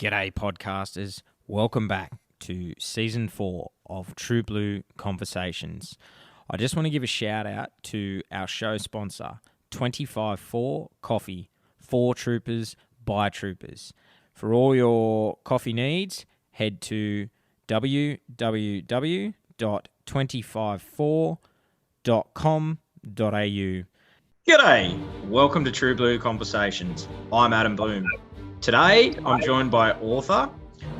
G'day, podcasters. Welcome back to Season 4 of True Blue Conversations. I just want to give a shout out to our show sponsor, 254 Coffee, for troopers, by troopers. For all your coffee needs, head to www.254.com.au. G'day, welcome to True Blue Conversations. I'm Adam Bloom. Today, I'm joined by author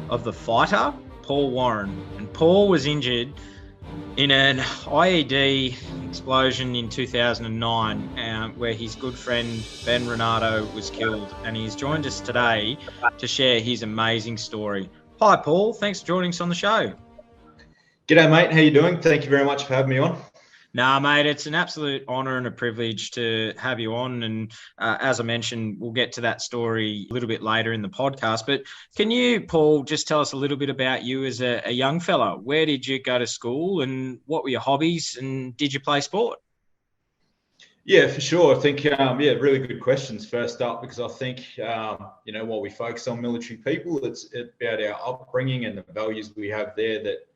of The Fighter, Paul Warren. And Paul was injured in an IED explosion in 2009 where his good friend Ben Ranaudo was killed. And he's joined us today to share his amazing story. Hi, Paul. Thanks for joining us on the show. G'day, mate. How you doing? Thank you very much for having me on. Nah, mate, it's an absolute honour and a privilege to have you on. And as I mentioned, we'll get to that story a little bit later in the podcast. But can you, Paul, just tell us a little bit about you as a young fella? Where did you go to school and what were your hobbies, and did you play sport? Yeah, for sure. I think, really good questions first up, because I think, while we focus on military people, it's about our upbringing and the values we have there that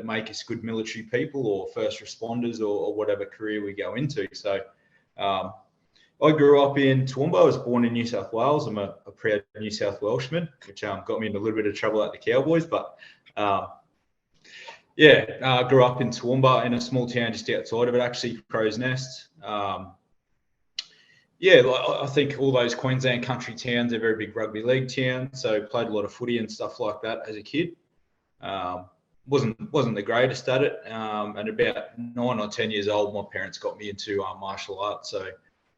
make us good military people or first responders or whatever career we go into. So I grew up in Toowoomba. I was born in New South Wales. I'm a proud New South Welshman, which got me into a little bit of trouble at the Cowboys. But I grew up in Toowoomba in a small town just outside of it, actually, Crow's Nest. I think all those Queensland country towns are very big rugby league towns. So played a lot of footy and stuff like that as a kid. Wasn't the greatest at it, and about 9 or 10 years old, my parents got me into martial arts. So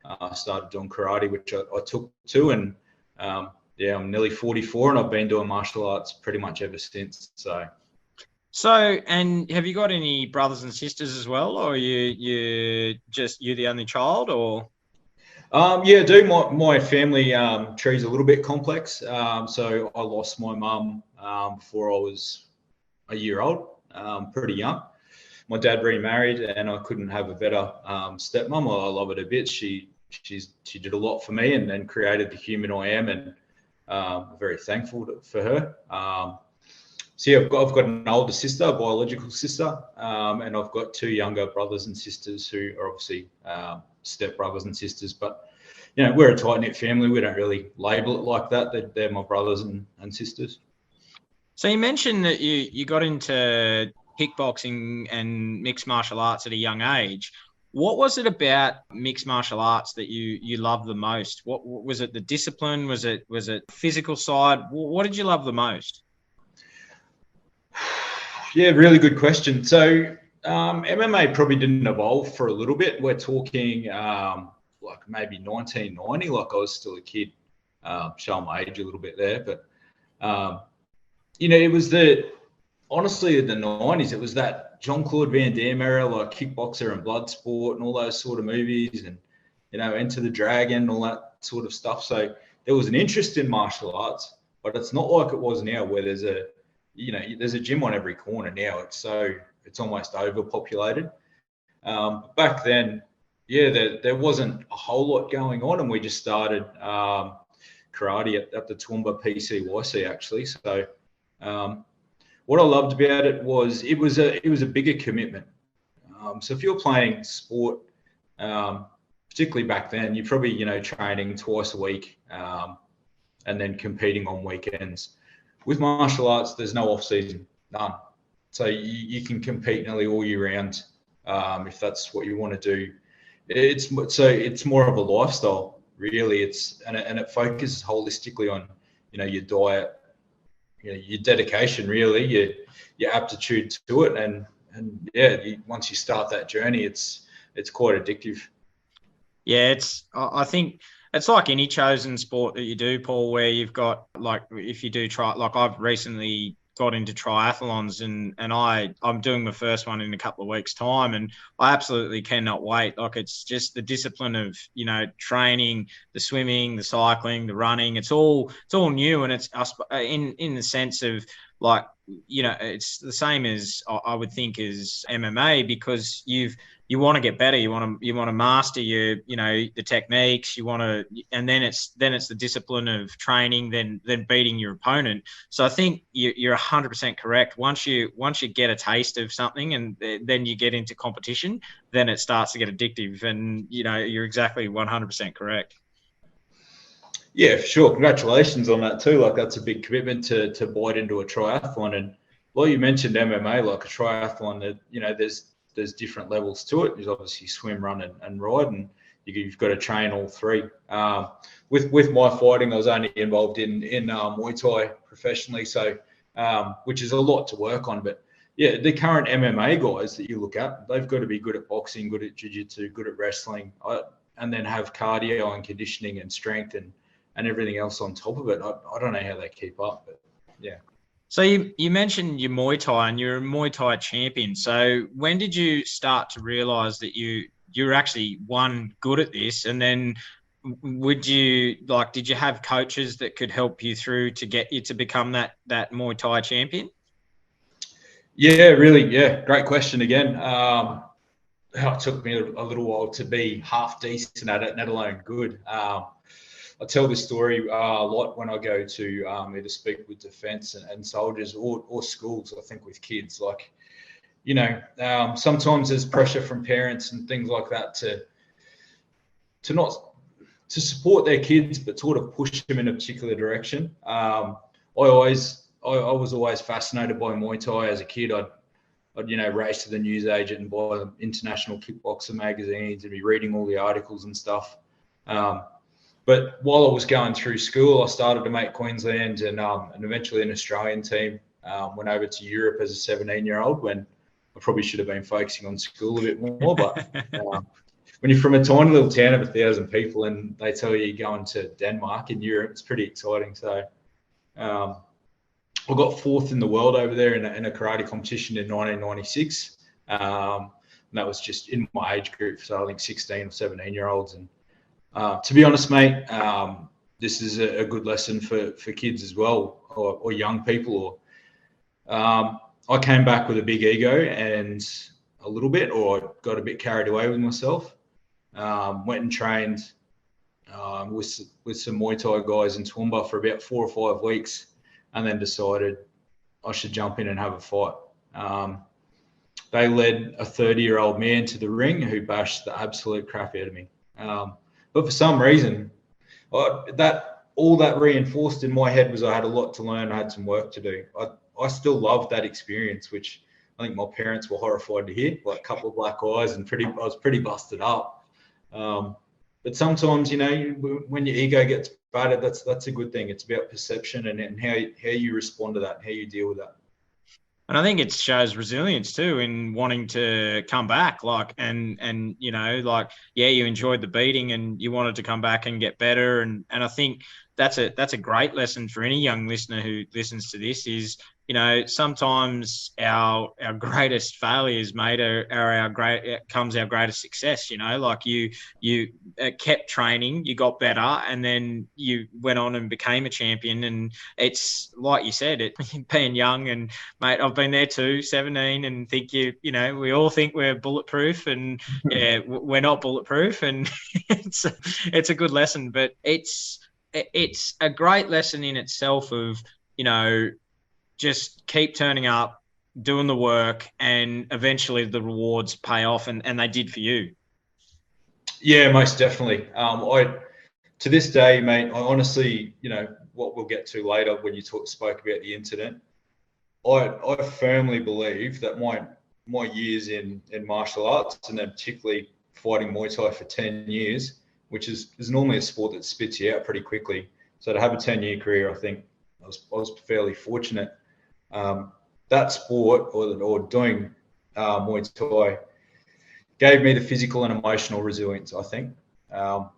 I started doing karate, which I took to, and I'm nearly 44, and I've been doing martial arts pretty much ever since. So, and have you got any brothers and sisters as well, or you the only child, or? I do. My family tree's a little bit complex. So I lost my mum before I was a year old, pretty young. My dad remarried, and I couldn't have a better stepmom. I love it a bit. She did a lot for me and created the human I am, and I'm very thankful for her. I've got an older sister, a biological sister, and I've got 2 younger brothers and sisters who are obviously step brothers and sisters. But we're a tight knit family. We don't really label it like that. They're my brothers and sisters. So you mentioned that you got into kickboxing and mixed martial arts at a young age. What was it about mixed martial arts that you loved the most? What was it? The discipline? Was it physical side? What did you love the most? Yeah, really good question. So MMA probably didn't evolve for a little bit. We're talking like maybe 1990. Like I was still a kid. Showing my age a little bit there, but. It was honestly the 90s, it was that Jean-Claude Van Damme era, like Kickboxer and Bloodsport and all those sort of movies, and, Enter the Dragon, all that sort of stuff. So there was an interest in martial arts, but it's not like it was now where there's a gym on every corner now. It's almost overpopulated. Back then, there wasn't a whole lot going on, and we just started karate at the Toowoomba PCYC, actually. So what I loved about it was it was a bigger commitment. So if you're playing sport, particularly back then, you're probably training twice a week and then competing on weekends. With martial arts, there's no off season, none. So you can compete nearly all year round if that's what you want to do. It's more of a lifestyle, really. It focuses holistically on your diet, your dedication, really, your aptitude to it, and once you start that journey, it's quite addictive. Yeah, I think it's like any chosen sport that you do, Paul, where you've got, like, if you do try, like I've recently got into triathlons, and I'm doing the first one in a couple of weeks' time, and I absolutely cannot wait. Like, it's just the discipline of training, the swimming, the cycling, the running. It's all new, and it's in the sense of, like, it's the same as I would think as MMA, because you've you want to get better. You want to master the techniques. And then it's the discipline of training, then beating your opponent. So I think you're 100% correct. Once you get a taste of something, and then you get into competition, then it starts to get addictive. And you're exactly 100% correct. Yeah, for sure. Congratulations on that too. Like, that's a big commitment to bite into a triathlon. And like you mentioned, MMA, like a triathlon, that there's different levels to it. There's obviously swim, run, and ride, and you've got to train all three. With my fighting, I was only involved in Muay Thai professionally, so which is a lot to work on. But yeah, the current MMA guys that you look at, they've got to be good at boxing, good at jiu-jitsu, good at wrestling, and then have cardio and conditioning and strength and everything else on top of it. I don't know how they keep up, but yeah. So you mentioned your Muay Thai, and you're a Muay Thai champion. So when did you start to realise that you're actually good at this? And then did you have coaches that could help you through to get you to become that Muay Thai champion? Yeah, really. Yeah, great question again. It took me a little while to be half decent at it, let alone good. I tell this story a lot when I go to either speak with defence and soldiers or schools. I think with kids, like, sometimes there's pressure from parents and things like that to support their kids, but sort of push them in a particular direction. I was always fascinated by Muay Thai as a kid. I'd race to the newsagent and buy international kickboxer magazines and be reading all the articles and stuff. But while I was going through school, I started to make Queensland and eventually an Australian team. Went over to Europe as a 17-year-old when I probably should have been focusing on school a bit more. But when you're from a tiny little town of 1,000 people and they tell you you're going to Denmark in Europe, it's pretty exciting. So I got fourth in the world over there in a karate competition in 1996. And that was just in my age group. So I think 16 or 17-year-olds. And to be honest, mate, this is a good lesson for kids as well, or young people. I came back with a big ego and a little bit, or got a bit carried away with myself. Went and trained with some Muay Thai guys in Toowoomba for about 4 or 5 weeks, and then decided I should jump in and have a fight. They led a 30-year-old man to the ring who bashed the absolute crap out of me. But for some reason, all that reinforced in my head was I had a lot to learn. I had some work to do. I still loved that experience, which I think my parents were horrified to hear. Like a couple of black eyes and I was pretty busted up. But sometimes, when your ego gets battered, that's a good thing. It's about perception and how you respond to that, how you deal with that. And I think it shows resilience too in wanting to come back, you enjoyed the beating and you wanted to come back and get better. And I think that's a great lesson for any young listener who listens to this is, sometimes our greatest failures, mate, comes our greatest success. You kept training, you got better, and then you went on and became a champion. And it's like you said, being young, and mate, I've been there too, 17, and think we all think we're bulletproof, and yeah, we're not bulletproof, and it's a good lesson, but it's a great lesson in itself of just keep turning up, doing the work, and eventually the rewards pay off, and they did for you. Yeah, most definitely. To this day, mate, I honestly, what we'll get to later when you spoke about the incident, I firmly believe that my years in martial arts, and then particularly fighting Muay Thai for 10 years, which is normally a sport that spits you out pretty quickly. So to have a 10-year career, I think I was fairly fortunate. That sport or doing Muay Thai gave me the physical and emotional resilience, I think. Muay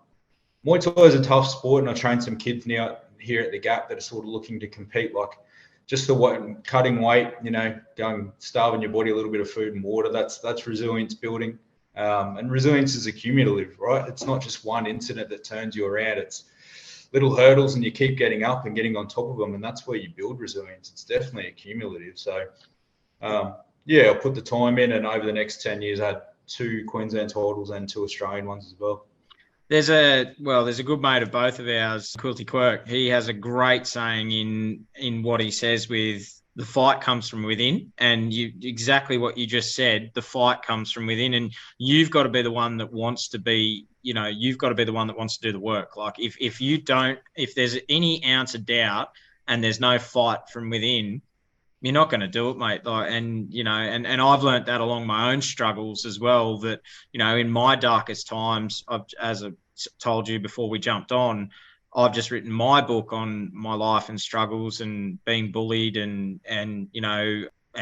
Thai is a tough sport, and I train some kids now here at the Gap that are sort of looking to compete, like just cutting weight, starving your body a little bit of food and water. That's resilience building. And resilience is accumulative, right? It's not just one incident that turns you around. It's little hurdles and you keep getting up and getting on top of them, and that's where you build resilience. It's definitely accumulative. So I put the time in, and over the next 10 years I had 2 Queensland titles and 2 Australian ones as well. There's a good mate of both of ours, Quilty Quirk. He has a great saying in what he says with the fight comes from within, and exactly what you just said, the fight comes from within, and you've got to be the one that wants to be, you've got to be the one that wants to do the work. Like if there's any ounce of doubt and there's no fight from within, you're not going to do it, mate. And I've learnt that along my own struggles as well, that, in my darkest times, as I told you before we jumped on, I've just written my book on my life and struggles and being bullied and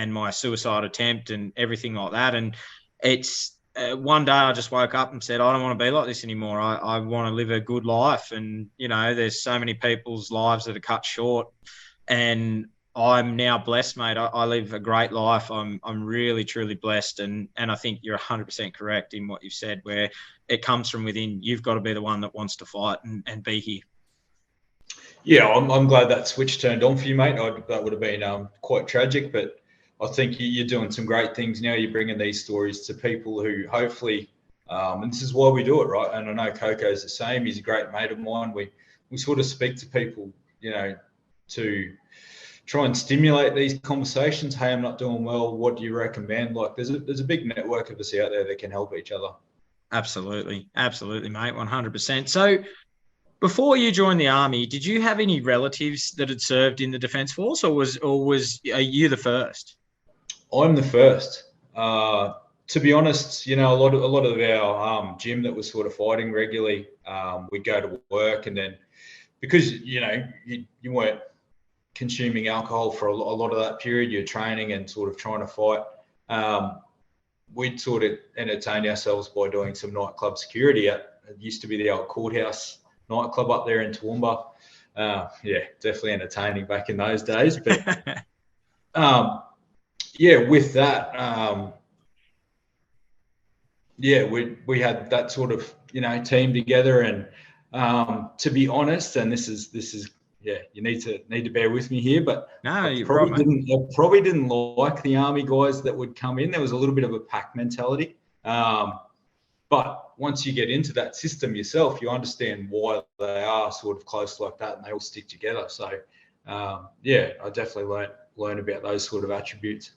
my suicide attempt and everything like that. And it's one day I just woke up and said, I don't want to be like this anymore. I want to live a good life. And, there's so many people's lives that are cut short, and I'm now blessed, mate. I live a great life. I'm really, truly blessed. And I think you're 100% correct in what you've said, where it comes from within. You've got to be the one that wants to fight and be here. Yeah, I'm glad that switch turned on for you, mate. That would have been quite tragic, but I think you're doing some great things now. You're bringing these stories to people who hopefully, and this is why we do it, right? And I know Coco's the same. He's a great mate of mine. We sort of speak to people, to try and stimulate these conversations. Hey, I'm not doing well. What do you recommend? Like, there's a big network of us out there that can help each other. Absolutely, mate, 100%. So, before you joined the army, did you have any relatives that had served in the Defence Force, or are you the first? I'm the first. To be honest, a lot of our gym that was sort of fighting regularly, we'd go to work, and then because you weren't consuming alcohol for a lot of that period, you're training and sort of trying to fight, we'd sort of entertain ourselves by doing some nightclub security it used to be the old courthouse nightclub up there in Toowoomba. Definitely entertaining back in those days. But with that, we had that sort of team together. And to be honest, and this is you need to bear with me here, but no, I probably didn't like the army guys that would come in. There was a little bit of a pack mentality. But once you get into that system yourself, you understand why they are sort of close like that, and they all stick together. So, I definitely learned about those sort of attributes.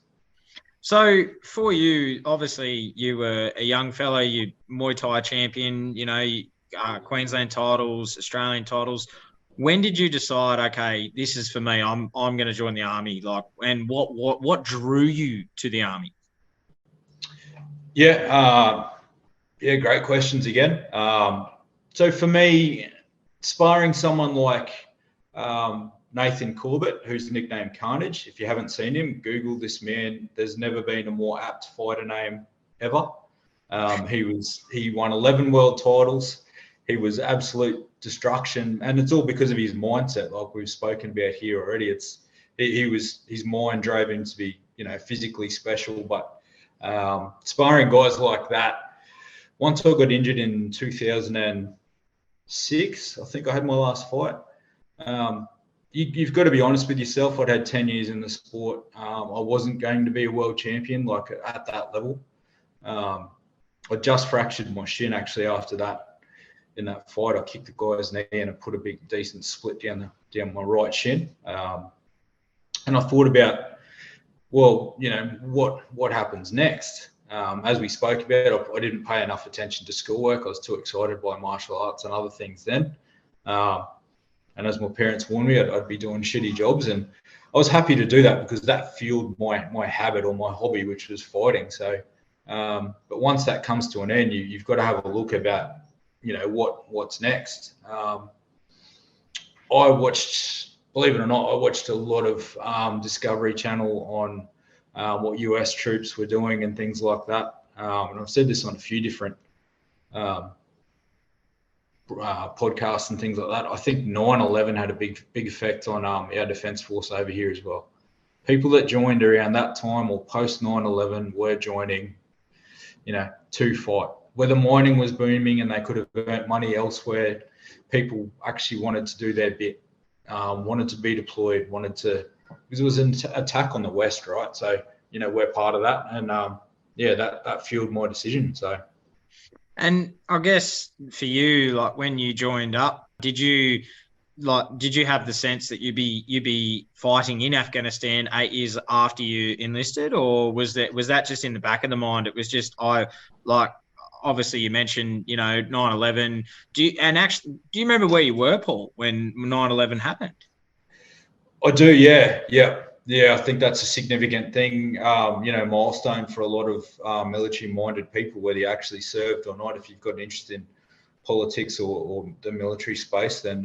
So for you, obviously, you were a young fella, you Muay Thai champion, Queensland titles, Australian titles. When did you decide, okay, this is for me, I'm going to join the army? And what drew you to the army? Great questions again. So for me, sparring someone like Nathan Corbett, who's nicknamed Carnage, if you haven't seen him, Google this man. There's never been a more apt fighter name ever. He won 11 world titles. He was absolute destruction, and it's all because of his mindset, like we've spoken about here already. His mind drove him to be, physically special. But sparring guys like that, once I got injured in 2006, I think I had my last fight. You've got to be honest with yourself. I'd had 10 years in the sport. I wasn't going to be a world champion like at that level. I just fractured my shin actually after that. In that fight, I kicked the guy's knee and I put a big decent split down my right shin. And I thought about, what happens next? As we spoke about, I didn't pay enough attention to schoolwork. I was too excited by martial arts and other things then. And as my parents warned me, I'd be doing shitty jobs. And I was happy to do that because that fueled my habit or my hobby, which was fighting. So, but once that comes to an end, you've got to have a look about, what's next. Believe it or not, I watched a lot of Discovery Channel on what US troops were doing and things like that. And I've said this on a few different podcasts and things like that. I think 9/11 had a big effect on our Defence Force over here as well. People that joined around that time or post 9/11 were joining, to fight. Whether mining was booming and they could have earned money elsewhere, people actually wanted to do their bit, wanted to be deployed, because it was an attack on the West, right? So, we're part of that. And yeah, that fueled my decision. So. And I guess for you, like when you joined up, did you have the sense that you'd be fighting in Afghanistan 8 years after you enlisted, or was that just in the back of the mind? It was just obviously you mentioned 9/11. Do you remember where you were, Paul, when 9/11 happened? I do, yeah. I think that's a significant thing, milestone for a lot of military-minded people, whether you actually served or not. If you've got an interest in politics or the military space, then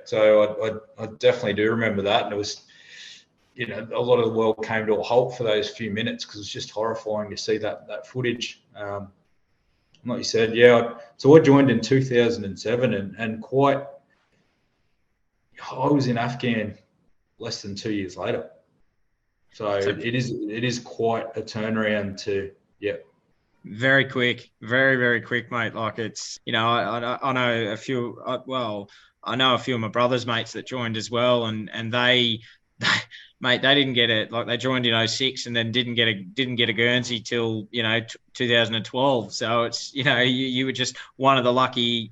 So I definitely do remember that, and it was, a lot of the world came to a halt for those few minutes because it's just horrifying to see that footage. Like you said, so I joined in 2007, and I was in Afghan less than 2 years later. So it is quite a turnaround to, yeah. Very quick, very, very quick, mate. Like it's, I know a few, I know a few of my brother's mates that joined as well. And mate, they didn't get it. Like they joined in 06 and then didn't get a Guernsey till, 2012. So it's, you were just one of the lucky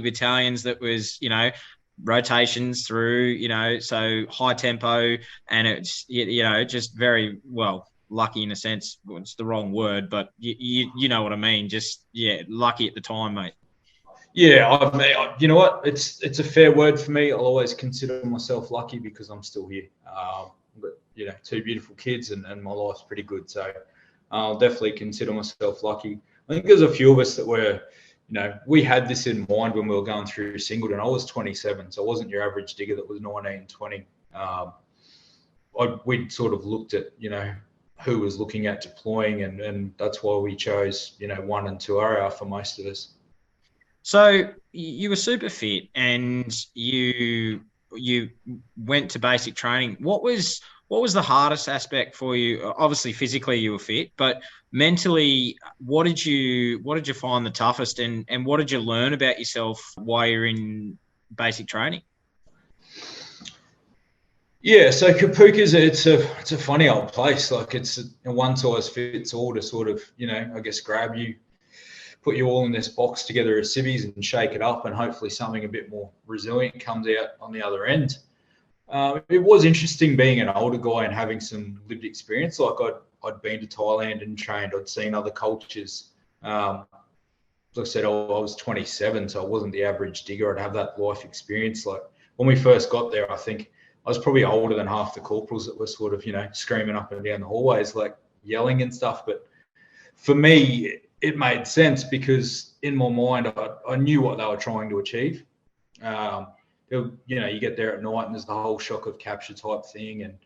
battalions that was, rotations through, so high tempo, and it's, just very well lucky in a sense. Well, it's the wrong word, but you know what I mean. Just lucky at the time, mate. Yeah, I mean, you know what? It's a fair word for me. I'll always consider myself lucky because I'm still here. But two beautiful kids, and my life's pretty good. So I'll definitely consider myself lucky. I think there's a few of us that were, we had this in mind when we were going through Singleton. I was 27, so I wasn't your average digger that was 19, 20. We'd sort of looked at, who was looking at deploying, and that's why we chose, 1 and 2 RR for most of us. So you were super fit, and you went to basic training. What was the hardest aspect for you? Obviously, physically you were fit, but mentally, what did you find the toughest, and what did you learn about yourself while you're in basic training? Yeah, so Kapuka's it's a funny old place. Like it's a one size fits all to sort of, I guess grab you, put you all in this box together as civvies and shake it up, and hopefully something a bit more resilient comes out on the other end. It was interesting being an older guy and having some lived experience. Like I'd been to Thailand and trained. I'd seen other cultures. Like I said, I was 27, so I wasn't the average digger. I'd have that life experience. Like when we first got there, I think I was probably older than half the corporals that were sort of, screaming up and down the hallways, like yelling and stuff. But for me, it made sense because in my mind, I knew what they were trying to achieve. You get there at night and there's the whole shock of capture type thing. And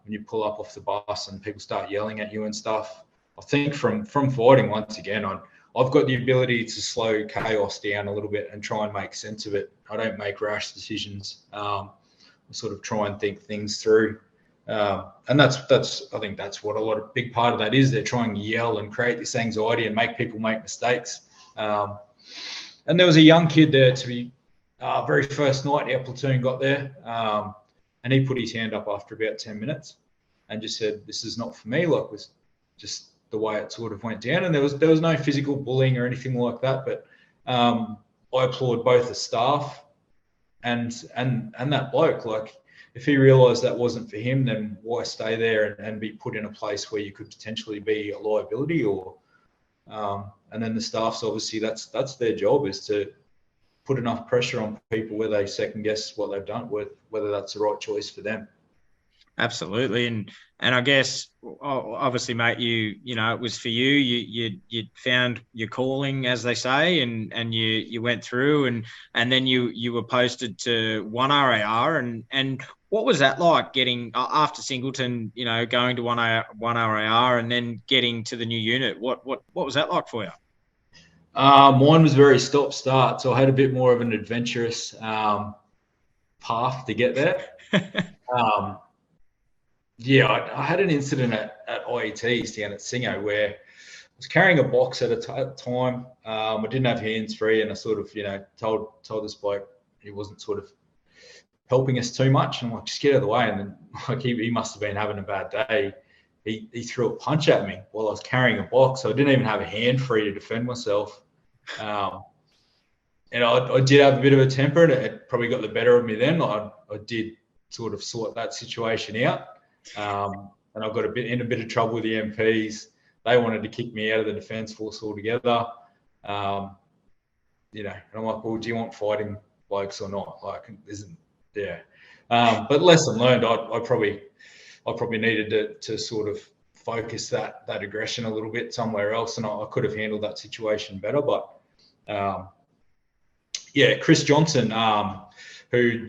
when you pull up off the bus and people start yelling at you and stuff, I think from fighting, once again, I've got the ability to slow chaos down a little bit and try and make sense of it. I don't make rash decisions. I sort of try and think things through. And that's I think that's what a big part of that is. They're trying to yell and create this anxiety and make people make mistakes. And there was a young kid there to be very first night our platoon got there, and he put his hand up after about 10 minutes and just said, "This is not for me." Like it was just the way it sort of went down, and there was no physical bullying or anything like that. But I applaud both the staff and that bloke. Like if he realised that wasn't for him, then why stay there and be put in a place where you could potentially be a liability? Or and then the staff's obviously that's their job, is to put enough pressure on people where they second guess what they've done, whether that's the right choice for them. Absolutely, and I guess obviously, mate, it was for you. You found your calling, as they say, and you went through, and then you were posted to 1 RAR, and what was that like getting after Singleton? Going to 1 RAR and then getting to the new unit. What was that like for you? Mine was very stop-start, so I had a bit more of an adventurous path to get there. I had an incident at IETs down at Singo where I was carrying a box at a time. I didn't have hands-free, and I sort of, told this bloke he wasn't sort of helping us too much. And I'm like, just get out of the way. And then like he must have been having a bad day. he threw a punch at me while I was carrying a box. So I didn't even have a hand free to defend myself. And I did have a bit of a temper, and it probably got the better of me then. I did sort of sort that situation out. And I got in a bit of trouble with the MPs. They wanted to kick me out of the Defence Force altogether. And I'm like, well, do you want fighting blokes or not? Like, but lesson learned. I probably needed to sort of focus that aggression a little bit somewhere else, and I could have handled that situation better. But Chris Johnson, who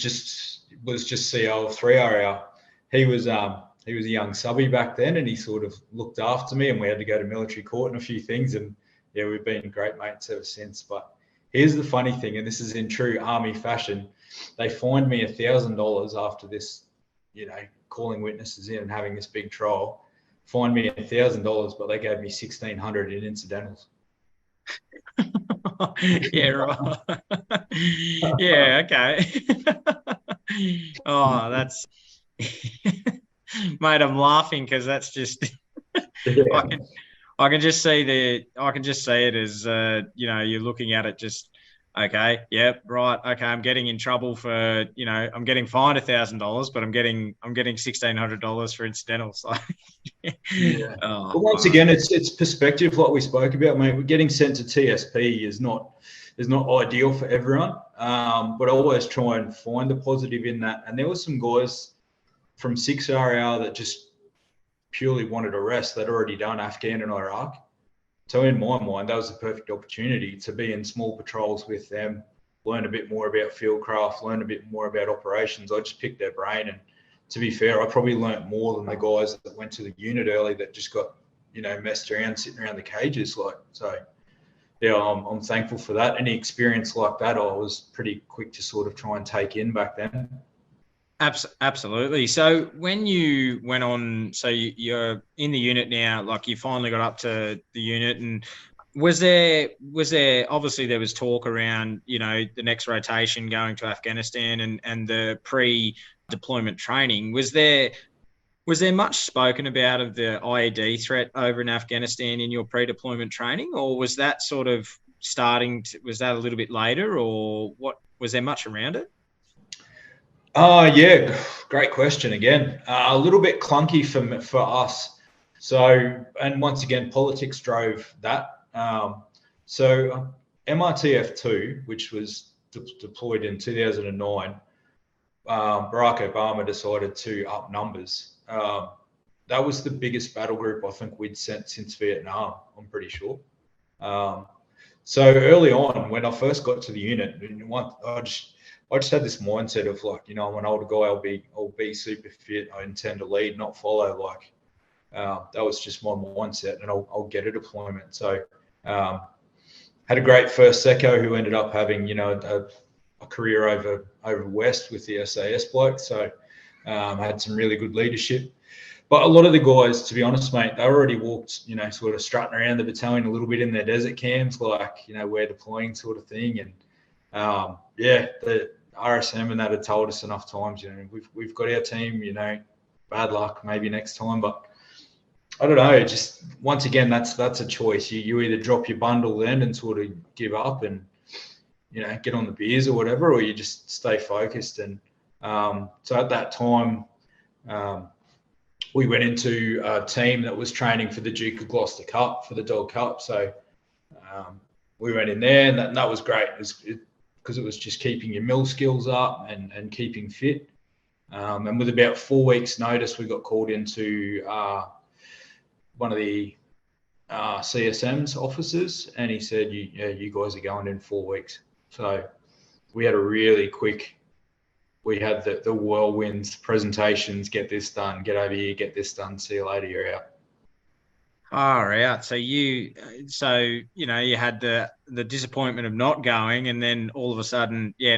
was just CEO of 3RR, he was a young subby back then, and he sort of looked after me, and we had to go to military court and a few things, and we've been great mates ever since. But here's the funny thing, and this is in true Army fashion. They fined me $1,000 after this, calling witnesses in and having this big trial. Fined me $1,000, but they gave me $1,600 in incidentals. Yeah, right. Yeah, okay. Oh, that's mate, I'm laughing because that's just I can just see it as you're looking at it just okay, yep, right, okay, I'm getting in trouble for I'm getting fined $1,000, but I'm getting $1,600 for incidentals. But once again, it's perspective, like we spoke about, mate. Getting sent to TSP is not ideal for everyone, but I always try and find the positive in that. And there were some guys from 6RR that just purely wanted a rest. They'd already done Afghan and Iraq. So in my mind, that was the perfect opportunity to be in small patrols with them, learn a bit more about fieldcraft, learn a bit more about operations. I just picked their brain, and to be fair, I probably learnt more than the guys that went to the unit early that just got, messed around, sitting around the cages. I'm thankful for that. Any experience like that, I was pretty quick to sort of try and take in back then. Absolutely. So when you went on, so you're in the unit now, like you finally got up to the unit, and was there obviously there was talk around, the next rotation going to Afghanistan and the pre-deployment training. Was there much spoken about of the IED threat over in Afghanistan in your pre-deployment training, or was that sort of was that a little bit later, or what, was there much around it? Great question again. A little bit clunky for us. So, and once again, politics drove that. So MRTF2, which was deployed in 2009, Barack Obama decided to up numbers. That was the biggest battle group I think we'd sent since Vietnam, I'm pretty sure. So early on, when I first got to the unit, I just had this mindset of like, I'm an older guy, I'll be super fit, I intend to lead, not follow. That was just my mindset, and I'll get a deployment. So had a great first seco who ended up having, a career over West with the SAS bloke. So had some really good leadership. But a lot of the guys, to be honest, mate, they already walked, sort of strutting around the battalion a little bit in their desert camps, like, we're deploying sort of thing. And the RSM and that had told us enough times, we've got our team, bad luck, maybe next time. But I don't know, just once again, that's a choice. You either drop your bundle then and sort of give up and, get on the beers or whatever, or you just stay focused. And so at that time, we went into a team that was training for the Duke of Gloucester Cup, for the Dog Cup. So we went in there, and that was great. Because it was just keeping your mill skills up and keeping fit. And with about 4 weeks' notice, we got called into one of the CSM's offices, and he said, you guys are going in 4 weeks. So we had a really quick, we had the whirlwinds presentations, get this done, get over here, get this done, see you later, you're out. Far out. So you had the disappointment of not going, and then all of a sudden, your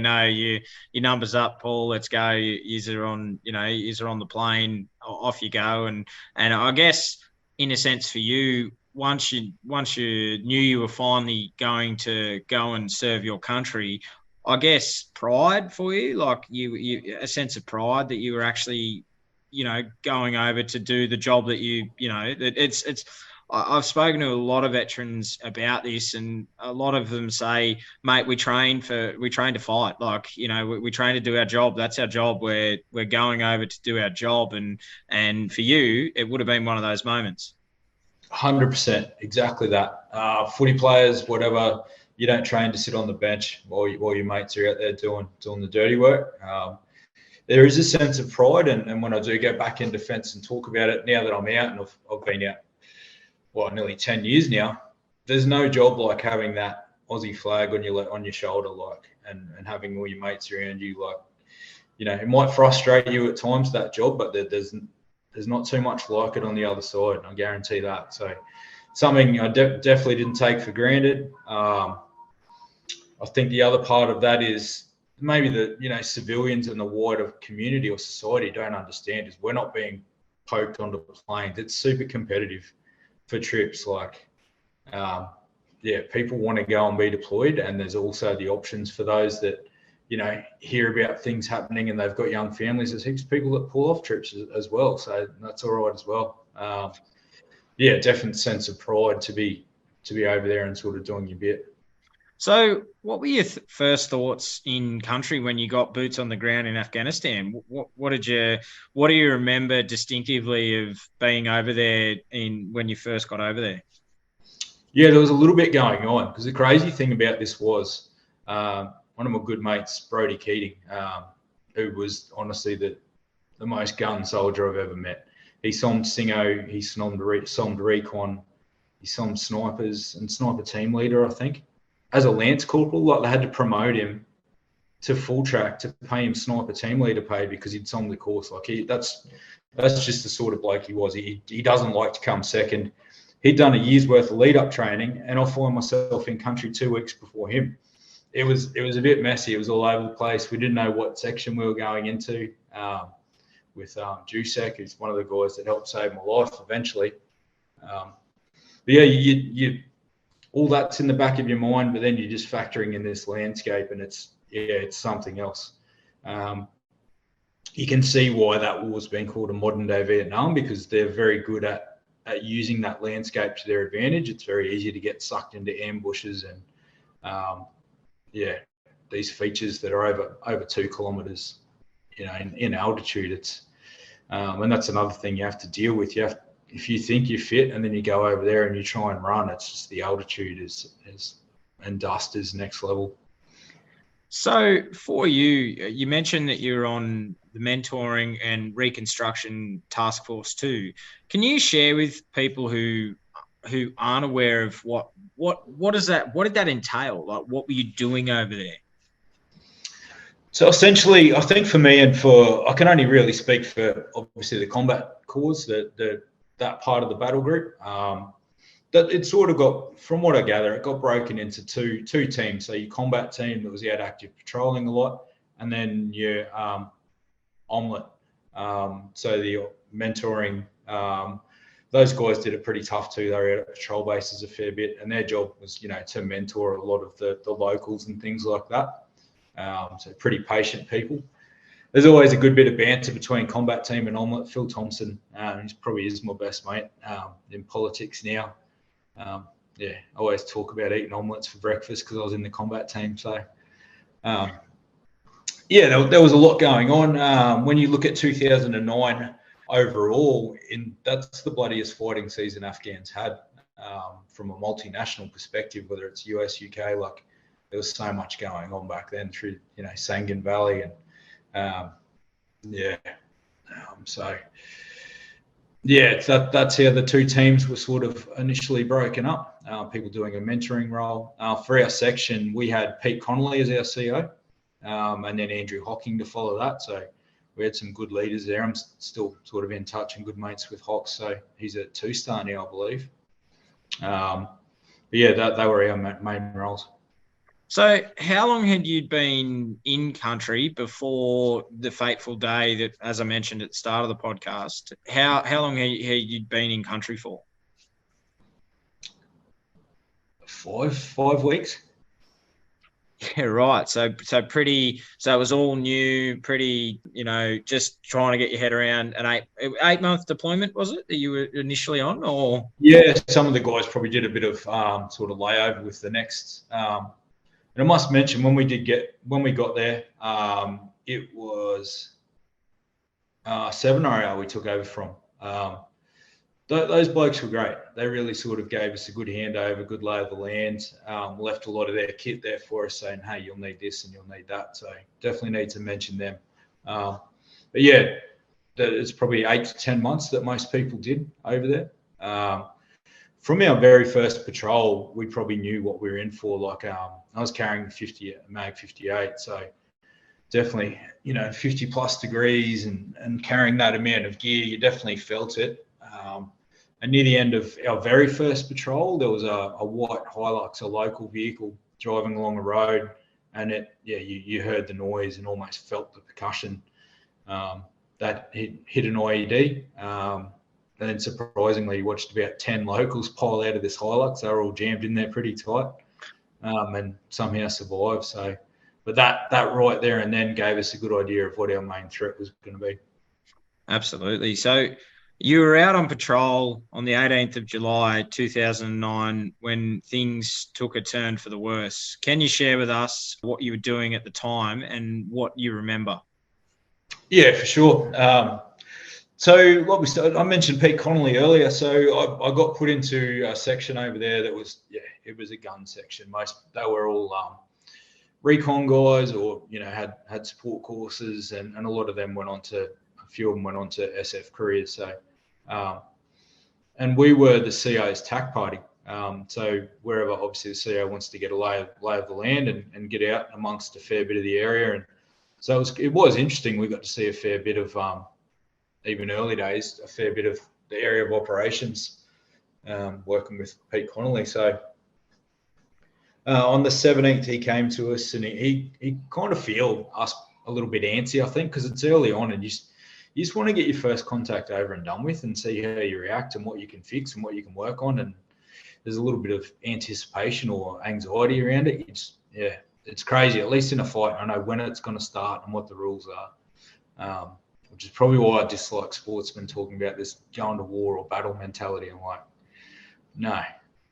numbers up, Paul. Let's go. You're on the plane. Off you go. And I guess in a sense for you, once you knew you were finally going to go and serve your country, I guess pride for you, like you a sense of pride that you were actually going over to do the job that I've spoken to a lot of veterans about this, and a lot of them say, mate, we train to fight. Like, we train to do our job. That's our job. We're going over to do our job. And for you, it would have been one of those moments. 100%, exactly that. Footy players, whatever, you don't train to sit on the bench while your mates are out there doing the dirty work. There is a sense of pride, and when I do go back in defence and talk about it, now that I'm out, and I've been out, nearly 10 years now, there's no job like having that Aussie flag on your shoulder, and having all your mates around you. It might frustrate you at times, that job, but there's not too much like it on the other side, and I guarantee that. So something I definitely didn't take for granted. I think the other part of that is maybe the civilians and the wider community or society don't understand is we're not being poked onto planes. It's super competitive for trips. People want to go and be deployed, and there's also the options for those that hear about things happening and they've got young families. There's heaps of people that pull off trips as well, so that's all right as well. Definite sense of pride to be over there and sort of doing your bit. So what were your first thoughts in country when you got boots on the ground in Afghanistan? What do you remember distinctively of being over there when you first got over there? Yeah, there was a little bit going on, because the crazy thing about this was one of my good mates, Brodie Keating, who was honestly the most gun soldier I've ever met. He sommed Singo, he sommed recon, he sommed snipers and sniper team leader, I think. As a Lance Corporal, they had to promote him to full track to pay him sniper team leader pay because he'd sommed the course. That's just the sort of bloke he was. He doesn't like to come second. He'd done a year's worth of lead-up training, and I found myself in country 2 weeks before him. It was a bit messy. It was all over the place. We didn't know what section we were going into. With Jusek, who's one of the guys that helped save my life eventually. You all that's in the back of your mind, but then you're just factoring in this landscape, and it's something else. You can see why that war's been called a modern day Vietnam, because they're very good at using that landscape to their advantage. It's very easy to get sucked into ambushes and these features that are over 2 kilometers, in altitude. It's and that's another thing you have to deal with. If you think you're fit and then you go over there and you try and run, it's just the altitude and dust is next level. So for you mentioned that you're on the mentoring and reconstruction task force too. Can you share with people who aren't aware of what did that entail? Like, what were you doing over there? So essentially, I think for me, I can only really speak for obviously the combat corps, that part of the battle group. That it sort of got, from what I gather, it got broken into two teams. So your combat team that was out active patrolling a lot, and then your omelette. So the mentoring, those guys did it pretty tough too. They were out at patrol bases a fair bit, and their job was, to mentor a lot of the locals and things like that. So pretty patient people. There's always a good bit of banter between combat team and omelette. Phil Thompson, he probably is my best mate in politics now. I always talk about eating omelettes for breakfast because I was in the combat team. So, there was a lot going on. When you look at 2009 overall, that's the bloodiest fighting season Afghans had from a multinational perspective, whether it's US, UK. There was so much going on back then through, Sangin Valley and that's how the two teams were sort of initially broken up. People doing a mentoring role. For our section, we had Pete Connolly as our CO, and then Andrew Hocking to follow that. So we had some good leaders there. I'm still sort of in touch and good mates with Hocks. So he's a 2-star now, I believe. They were our main roles. So how long had you been in country before the fateful day that, as I mentioned at the start of the podcast, how long had you been in country for? 5 weeks. Yeah, right. So pretty. So it was all new, pretty. Just trying to get your head around an 8 month deployment, was it, that you were initially on, or? Yeah, some of the guys probably did a bit of sort of layover with the next. And I must mention when we got there, it was 7RL we took over from. Those blokes were great. They really sort of gave us a good handover, good lay of the land, left a lot of their kit there for us saying, hey, you'll need this and you'll need that. So definitely need to mention them. But yeah, it's probably 8 to 10 months that most people did over there. From our very first patrol, we probably knew what we were in for. Like I was carrying a Mag 58, so definitely, 50 plus degrees and carrying that amount of gear, you definitely felt it. And near the end of our very first patrol, there was a white Hilux, a local vehicle driving along the road, and you heard the noise and almost felt the percussion. That hit an IED. And then surprisingly, you watched about 10 locals pile out of this Hilux. They were all jammed in there pretty tight, and somehow survived. So, but that right there and then gave us a good idea of what our main threat was going to be. Absolutely. So you were out on patrol on the 18th of July, 2009, when things took a turn for the worse. Can you share with us what you were doing at the time and what you remember? Yeah, for sure. So what we started, I mentioned Pete Connolly earlier. So I got put into a section over there that was, it was a gun section. They were all recon guys, or had support courses, and a lot of them a few of them went on to SF careers. So, and we were the CO's TAC party. So wherever obviously the CO wants to get a lay of the land and get out amongst a fair bit of the area, and so it was interesting. We got to see a fair bit of even early days, a fair bit of the area of operations, working with Pete Connolly. So on the 17th, he came to us and he kind of feel us a little bit antsy, I think, because it's early on and you just want to get your first contact over and done with and see how you react and what you can fix and what you can work on. And there's a little bit of anticipation or anxiety around it. It's crazy. At least in a fight, I know when it's going to start and what the rules are. Which is probably why I dislike sportsmen talking about this going to war or battle mentality. I'm like, no.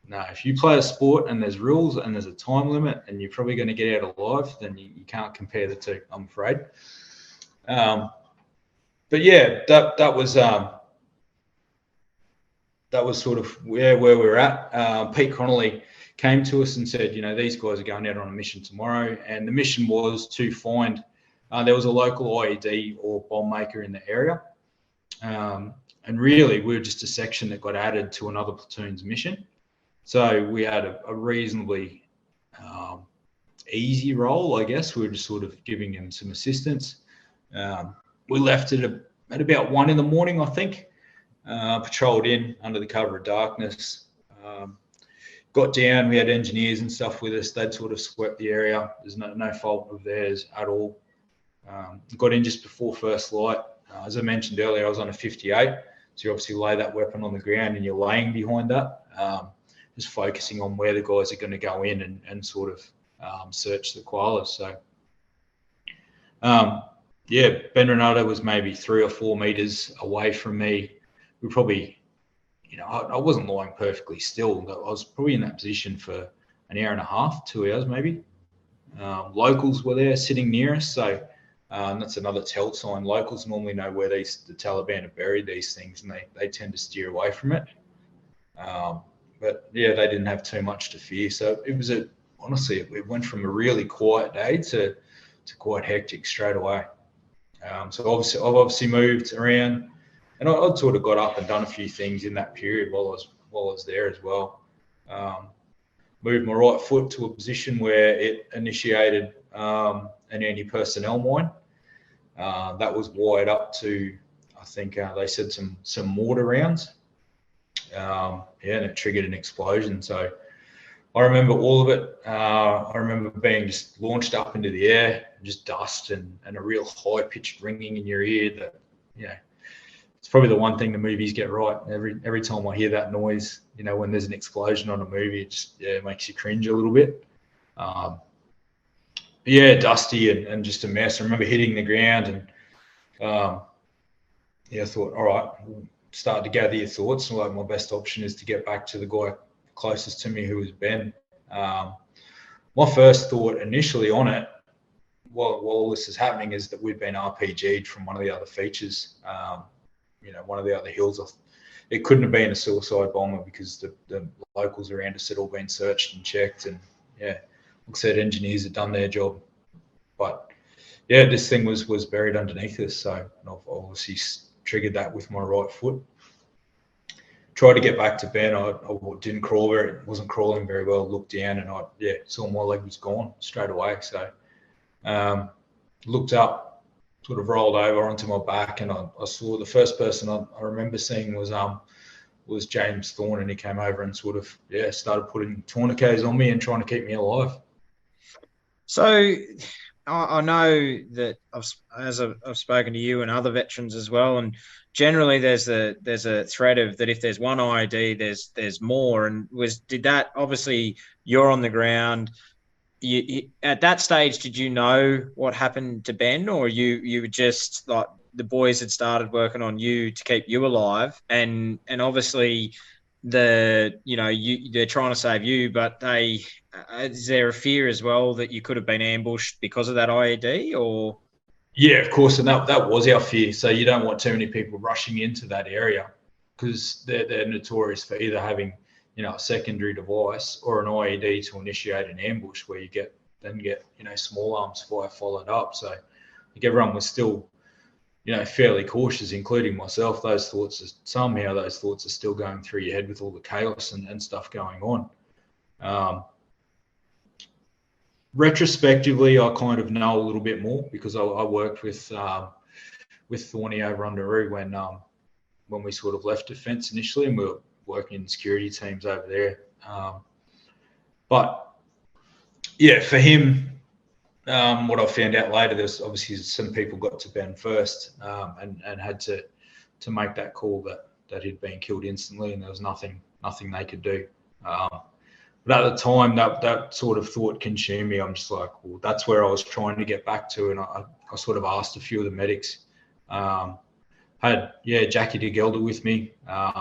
If you play a sport and there's rules and there's a time limit and you're probably going to get out alive, then you can't compare the two, I'm afraid. But yeah, that was sort of where we were at. Pete Connolly came to us and said, these guys are going out on a mission tomorrow, and the mission was to find. There was a local IED or bomb maker in the area. And really, we were just a section that got added to another platoon's mission. So we had a reasonably easy role, I guess. We were just sort of giving him some assistance. We left at about 1 a.m, I think. Patrolled in under the cover of darkness. Got down, we had engineers and stuff with us. They'd sort of swept the area. There's no fault of theirs at all. Got in just before first light. As I mentioned earlier, I was on a 58. So you obviously lay that weapon on the ground and you're laying behind that, just focusing on where the guys are going to go in and sort of search the koalas. So, Ben Ranaudo was maybe 3 or 4 meters away from me. We probably, I wasn't lying perfectly still. I was probably in that position for an hour and a half, 2 hours maybe. Locals were there sitting near us. So, that's another tell sign. Locals normally know where the Taliban have buried these things, and they tend to steer away from it. But yeah, they didn't have too much to fear. So it was honestly, it went from a really quiet day to quite hectic straight away. So I've obviously moved around, and I'd sort of got up and done a few things in that period while I was there as well. Moved my right foot to a position where it initiated an anti-personnel mine. That was wired up to, I think they said some mortar rounds. And it triggered an explosion. So I remember all of it. I remember being just launched up into the air, just dust and a real high-pitched ringing in your ear that, it's probably the one thing the movies get right. Every time I hear that noise, when there's an explosion on a movie, it makes you cringe a little bit. yeah, dusty and just a mess. I remember hitting the ground and I thought, all right, start to gather your thoughts. Like, my best option is to get back to the guy closest to me, who was Ben. My first thought initially on it, while all this is happening, is that we'd been RPG'd from one of the other features, one of the other hills. It couldn't have been a suicide bomber because the locals around us had all been searched and checked, and looks like engineers had done their job. But yeah, this thing was buried underneath us, so I've obviously triggered that with my right foot. Tried to get back to Ben. I didn't crawl wasn't crawling very well. Looked down and I saw my leg was gone straight away. So looked up, sort of rolled over onto my back, and I saw the first person I remember seeing was James Thorne, and he came over and sort of started putting tourniquets on me and trying to keep me alive. So I know that I've spoken to you and other veterans as well, and generally there's a threat of that if there's one IED, there's more. And did that, obviously you're on the ground. You at that stage, did you know what happened to Ben, or you were just like the boys had started working on you to keep you alive, and obviously they're trying to save you, but is there a fear as well that you could have been ambushed because of that IED, or? Yeah, of course, and that was our fear. So you don't want too many people rushing into that area, because they're notorious for either having a secondary device or an IED to initiate an ambush, where you get small arms fire followed up. So I think everyone was still fairly cautious, including myself. Those thoughts are still going through your head with all the chaos and stuff going on. Retrospectively, I kind of know a little bit more because I worked with Thorny over under when we sort of left defence initially, and we were working in security teams over there. But yeah, for him, what I found out later, there's obviously some people got to Ben first and had to make that call that he'd been killed instantly, and there was nothing they could do. But at the time, that sort of thought consumed me. I'm just like, well, that's where I was trying to get back to, and I sort of asked a few of the medics. Had Jackie DeGelder with me.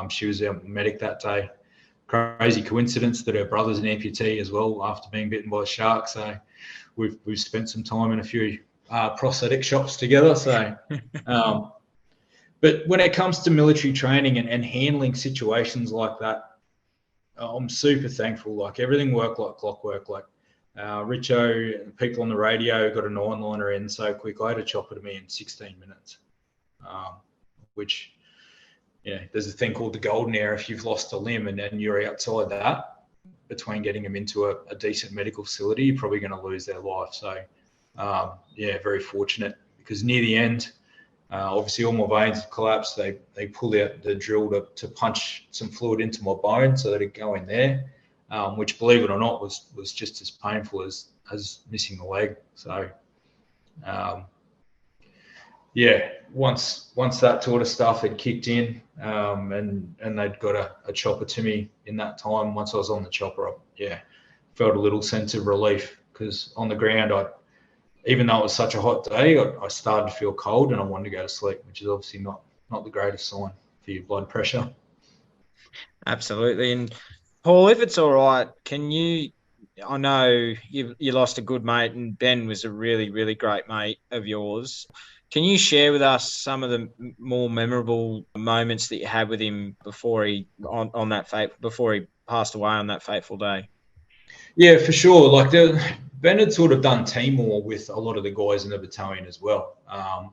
She was our medic that day. Crazy coincidence that her brother's an amputee as well after being bitten by a shark. So we've spent some time in a few prosthetic shops together. So, but when it comes to military training and handling situations like that, I'm super thankful. Like, everything worked like clockwork. Like Richo and people on the radio got a 9-liner in so quick. I had a chopper to me in 16 minutes, which, there's a thing called the golden hour. If you've lost a limb and then you're outside that, between getting them into a decent medical facility, you're probably going to lose their life. So, very fortunate, because near the end, obviously all my veins had collapsed. They pulled out the drill to punch some fluid into my bone so that it'd go in there, which, believe it or not, was just as painful as missing the leg. So, once that sort of stuff had kicked in, and they'd got a chopper to me in that time. Once I was on the chopper, I felt a little sense of relief, because on the ground, even though it was such a hot day, I started to feel cold and I wanted to go to sleep, which is obviously not the greatest sign for your blood pressure. Absolutely. And Paul, if it's all right, I know you lost a good mate, and Ben was a really, really great mate of yours. Can you share with us some of the more memorable moments that you had with him before he passed away on that fateful day? Yeah, for sure. Like, Ben had sort of done Timor with a lot of the guys in the battalion as well.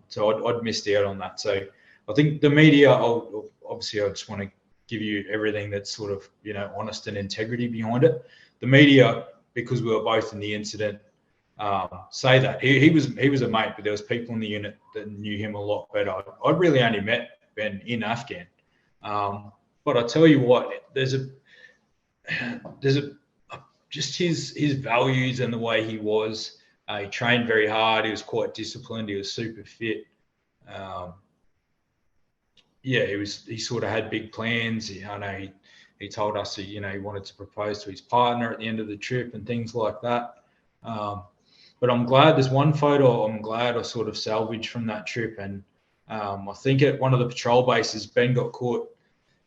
So I'd missed out on that. So I think the media, obviously I just want to give you everything that's sort of, honest and integrity behind it. The media, because we were both in the incident, say that he was a mate, but there was people in the unit that knew him a lot better. I'd really only met Ben in Afghan, but I tell you what, there's just his values and the way he was. He trained very hard. He was quite disciplined. He was super fit. He sort of had big plans. I know he told us he wanted to propose to his partner at the end of the trip and things like that. But I'm glad there's one photo I'm glad I sort of salvaged from that trip. And I think at one of the patrol bases, Ben got caught.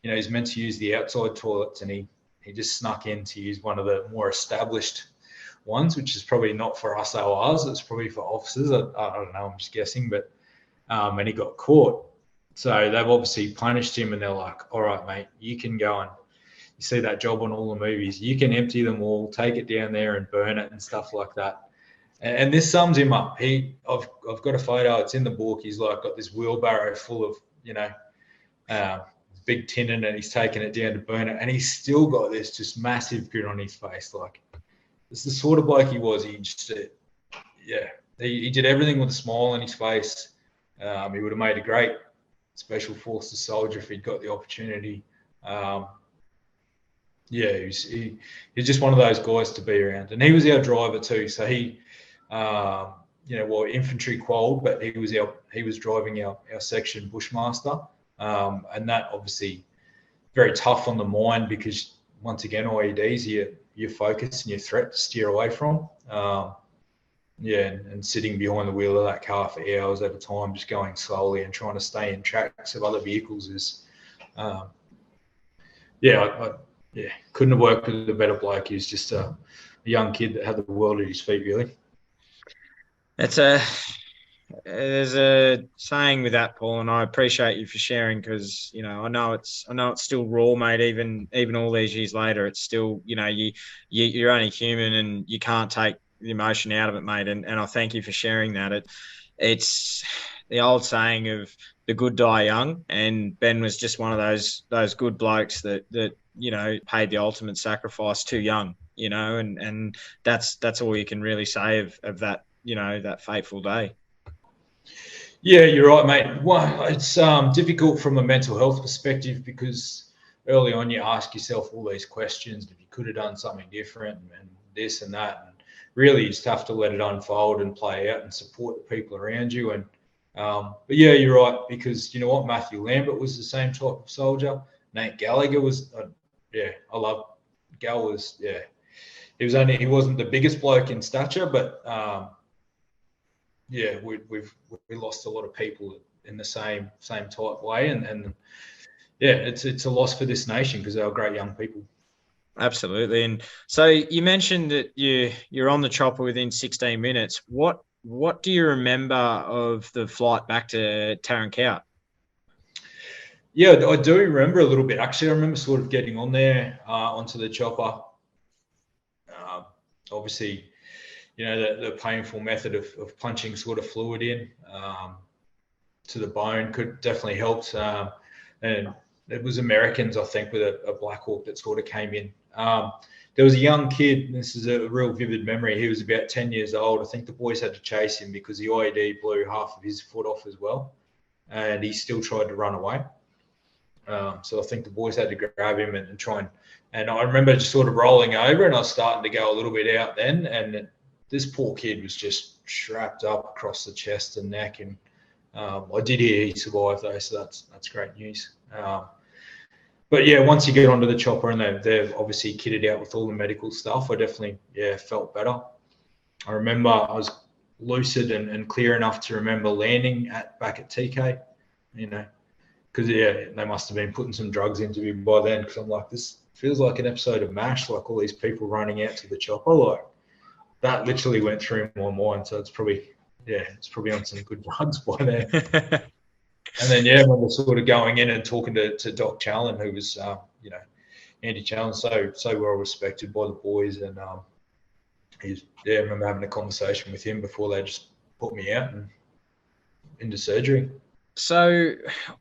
You know, he's meant to use the outside toilets, and he just snuck in to use one of the more established ones, which is probably not for us ORs. It's probably for officers. I don't know. I'm just guessing. But and he got caught. So they've obviously punished him, and they're like, all right, mate, you can go and you see that job on all the movies. You can empty them all, take it down there and burn it and stuff like that. And this sums him up. I've got a photo. It's in the book. He's like got this wheelbarrow full of, you know, big tin in it. He's taking it down to burn it, and he's still got this just massive grin on his face. Like, it's the sort of bloke he was. He just, he did everything with a smile on his face. He would have made a great special forces soldier if he'd got the opportunity. He's just one of those guys to be around. And he was our driver too. So he, infantry qual, but he was driving our section bushmaster. And that obviously very tough on the mind, because once again, IEDs, your focus and your threat to steer away from. And sitting behind the wheel of that car for hours at a time, just going slowly and trying to stay in tracks of other vehicles is, couldn't have worked with a better bloke. He was just a young kid that had the world at his feet, really. There's a saying with that, Paul, and I appreciate you for sharing, because I know it's still raw, mate. Even all these years later, it's still you're only human, and you can't take the emotion out of it, mate. And I thank you for sharing that. It's the old saying of the good die young, and Ben was just one of those good blokes that paid the ultimate sacrifice too young, and that's all you can really say of that, that fateful day. Yeah, you're right, mate. Well, it's difficult from a mental health perspective, because early on you ask yourself all these questions. If you could have done something different and this and that, and really you just have to let it unfold and play out and support the people around you. And but yeah, you're right, because you know what, Matthew Lambert was the same type of soldier. Nate Gallagher was, I love Gal was, he wasn't the biggest bloke in stature, but we lost a lot of people in the same type way, and it's a loss for this nation, because they were great young people. Absolutely. And so you mentioned that you're on the chopper within 16 minutes. What do you remember of the flight back to Tarankout? Yeah, I do remember a little bit. Actually, I remember sort of getting on there onto the chopper. Obviously, the painful method of punching sort of fluid in to the bone could definitely help. And it was Americans, I think, with a Black Hawk that sort of came in. There was a young kid, and this is a real vivid memory. He was about 10 years old. I think the boys had to chase him because the IED blew half of his foot off as well, and he still tried to run away. So I think the boys had to grab him and try and I remember just sort of rolling over, and I was starting to go a little bit out then, and this poor kid was just strapped up across the chest and neck, and I did hear he survived though, so that's great news. But yeah, once you get onto the chopper and they're obviously kitted out with all the medical stuff, I definitely felt better. I remember I was lucid and clear enough to remember landing back at TK, because they must have been putting some drugs into me by then, because I'm like, this feels like an episode of MASH, like all these people running out to the chopper, like that literally went through my mind. So it's probably on some good drugs by then. And then, I remember sort of going in and talking to Doc Challen, who was, Andy Challen, so well respected by the boys. And I remember having a conversation with him before they just put me out and into surgery. So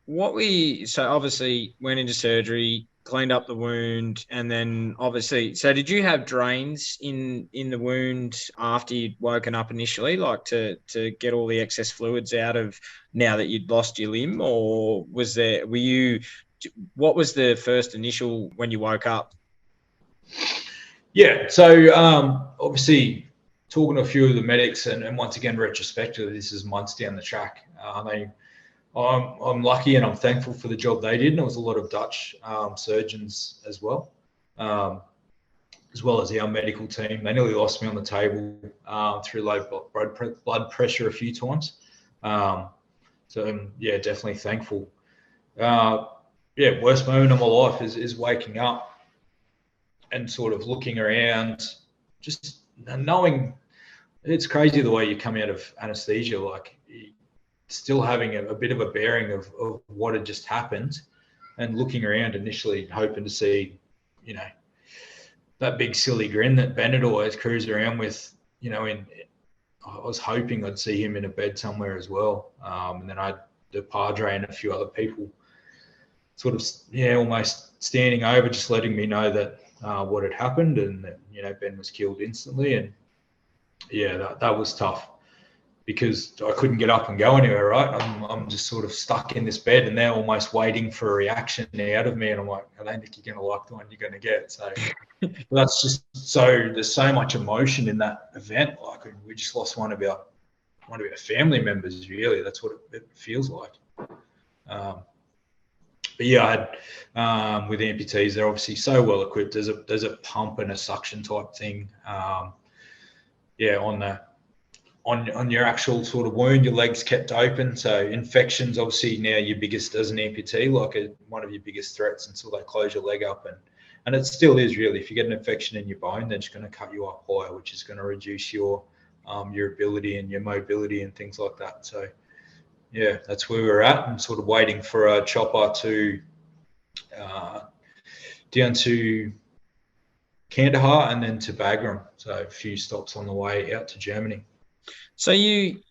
obviously went into surgery, cleaned up the wound, and then obviously, so did you have drains in the wound after you'd woken up initially, like to get all the excess fluids out of now that you'd lost your limb, or what was the first initial when you woke up? Yeah, so obviously talking to a few of the medics, and once again, retrospectively, this is months down the track. I'm lucky and I'm thankful for the job they did, and it was a lot of Dutch surgeons as well. as well as our medical team. They nearly lost me on the table through low blood pressure a few times. So yeah, definitely thankful. Yeah, worst moment of my life is waking up and sort of looking around, just knowing it's crazy the way you come out of anesthesia, like still having a bit of a bearing of what had just happened, and looking around initially hoping to see, that big silly grin that Bennett always cruised around with, I was hoping I'd see him in a bed somewhere as well. And then I had the Padre and a few other people sort of, almost standing over, just letting me know that what had happened, and that, Ben was killed instantly. And yeah, that was tough, because I couldn't get up and go anywhere, right? I'm just sort of stuck in this bed, and they're almost waiting for a reaction out of me. And I'm like, I don't think you're going to like the one you're going to get. So that's just, there's so much emotion in that event. Like, we just lost one of our family members, really. That's what it feels like. But yeah, I had, with amputees, they're obviously so well equipped. There's a pump and a suction type thing. On your actual sort of wound, your legs kept open. So infections, obviously now your biggest, as an amputee, one of your biggest threats until they close your leg up. And it still is, really. If you get an infection in your bone, then it's going to cut you up higher, which is going to reduce your ability and your mobility and things like that. So yeah, that's where we're at, and sort of waiting for a chopper to down to Kandahar and then to Bagram. So a few stops on the way out to Germany. So you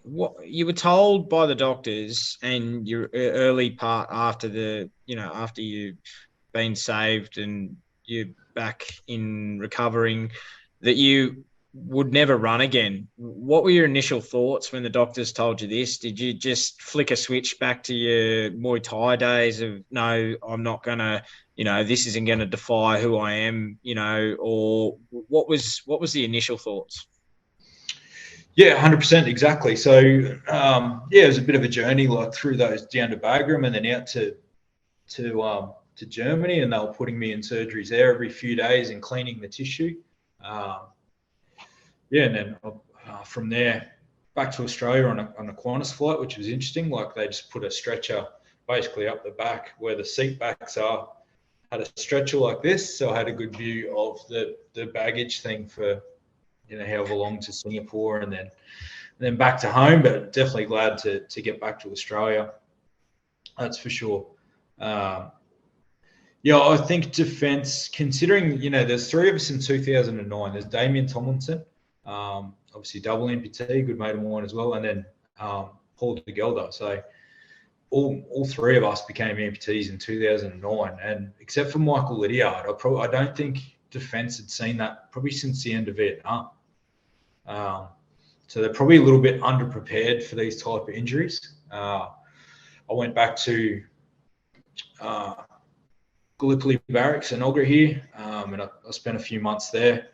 were told by the doctors, and your early part after after you've been saved and you're back in recovering, that you would never run again. What were your initial thoughts when the doctors told you this? Did you just flick a switch back to your Muay Thai days of, no, I'm not going to, this isn't going to defy who I am, or what was the initial thoughts? Yeah, 100%, exactly. So, it was a bit of a journey, like through those down to Bagram and then out to Germany, and they were putting me in surgeries there every few days and cleaning the tissue. And then from there back to Australia on a Qantas flight, which was interesting. Like, they just put a stretcher basically up the back where the seat backs are, had a stretcher like this, so I had a good view of the baggage thing for however long to Singapore, and then back to home. But definitely glad to get back to Australia, that's for sure. I think defence, considering there's three of us in 2009. There's Damien Tomlinson, obviously double amputee, good mate of mine as well, and then Paul de Gelder. So all three of us became amputees in 2009, and except for Michael Lydiard, I don't think defence had seen that probably since the end of Vietnam. So they're probably a little bit underprepared for these type of injuries. I went back to Gallipoli Barracks in Ogra here, and I spent a few months there.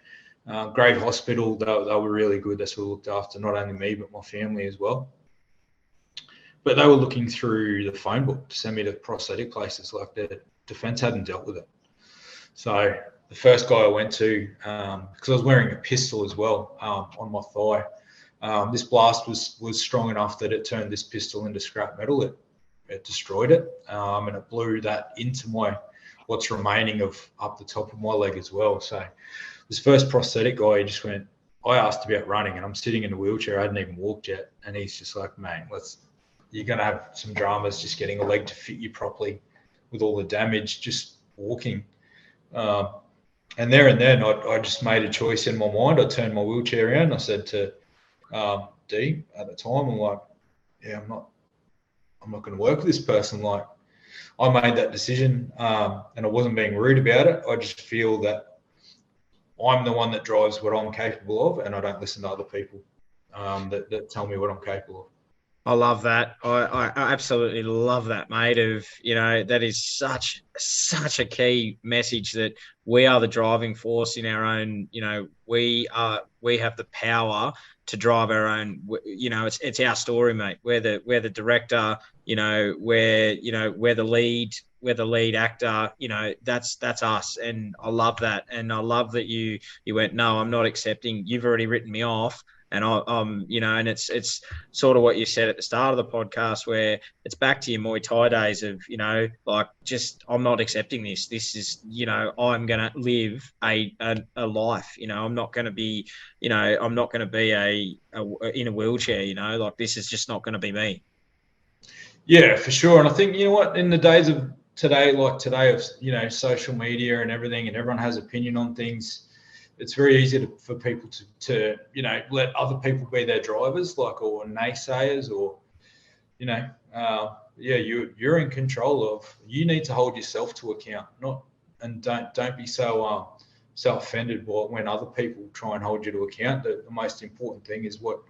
Great hospital. They were really good. They sort of looked after not only me but my family as well. But they were looking through the phone book to send me to prosthetic places. Like, the defence hadn't dealt with it. So the first guy I went to, because I was wearing a pistol as well on my thigh, this blast was strong enough that it turned this pistol into scrap metal. It destroyed it, and it blew that into what's remaining of up the top of my leg as well. So this first prosthetic guy, he just went, I asked about running, and I'm sitting in a wheelchair. I hadn't even walked yet. And he's just like, mate, you're going to have some dramas just getting a leg to fit you properly with all the damage, just walking. And there and then I just made a choice in my mind. I turned my wheelchair around. I said to D at the time, I'm like, yeah, I'm not going to work with this person. Like, I made that decision, and I wasn't being rude about it. I just feel that I'm the one that drives what I'm capable of, and I don't listen to other people that tell me what I'm capable of. I love that. I absolutely love that, mate. That is such a key message, that we are the driving force in our own. We have the power to drive our own. You know, it's our story, mate. We're the director. You know, we're the lead actor. You know, that's us, and I love that. And I love that you went, no, I'm not accepting. You've already written me off. And you know, and it's sort of what you said at the start of the podcast, where it's back to your Muay Thai days of, you know, like, just, I'm not accepting this. This is, you know, I'm going to live a life, you know, I'm not going to be, you know, I'm not going to be in a wheelchair, you know, like, this is just not going to be me. Yeah, for sure. And I think, you know what, in the days of today, like today, of, you know, social media and everything, and everyone has opinion on things, it's very easy for people to, you know, let other people be their drivers, like, or naysayers, or, you know, yeah, you're in control of. You need to hold yourself to account, and don't be so offended when other people try and hold you to account. The most important thing is what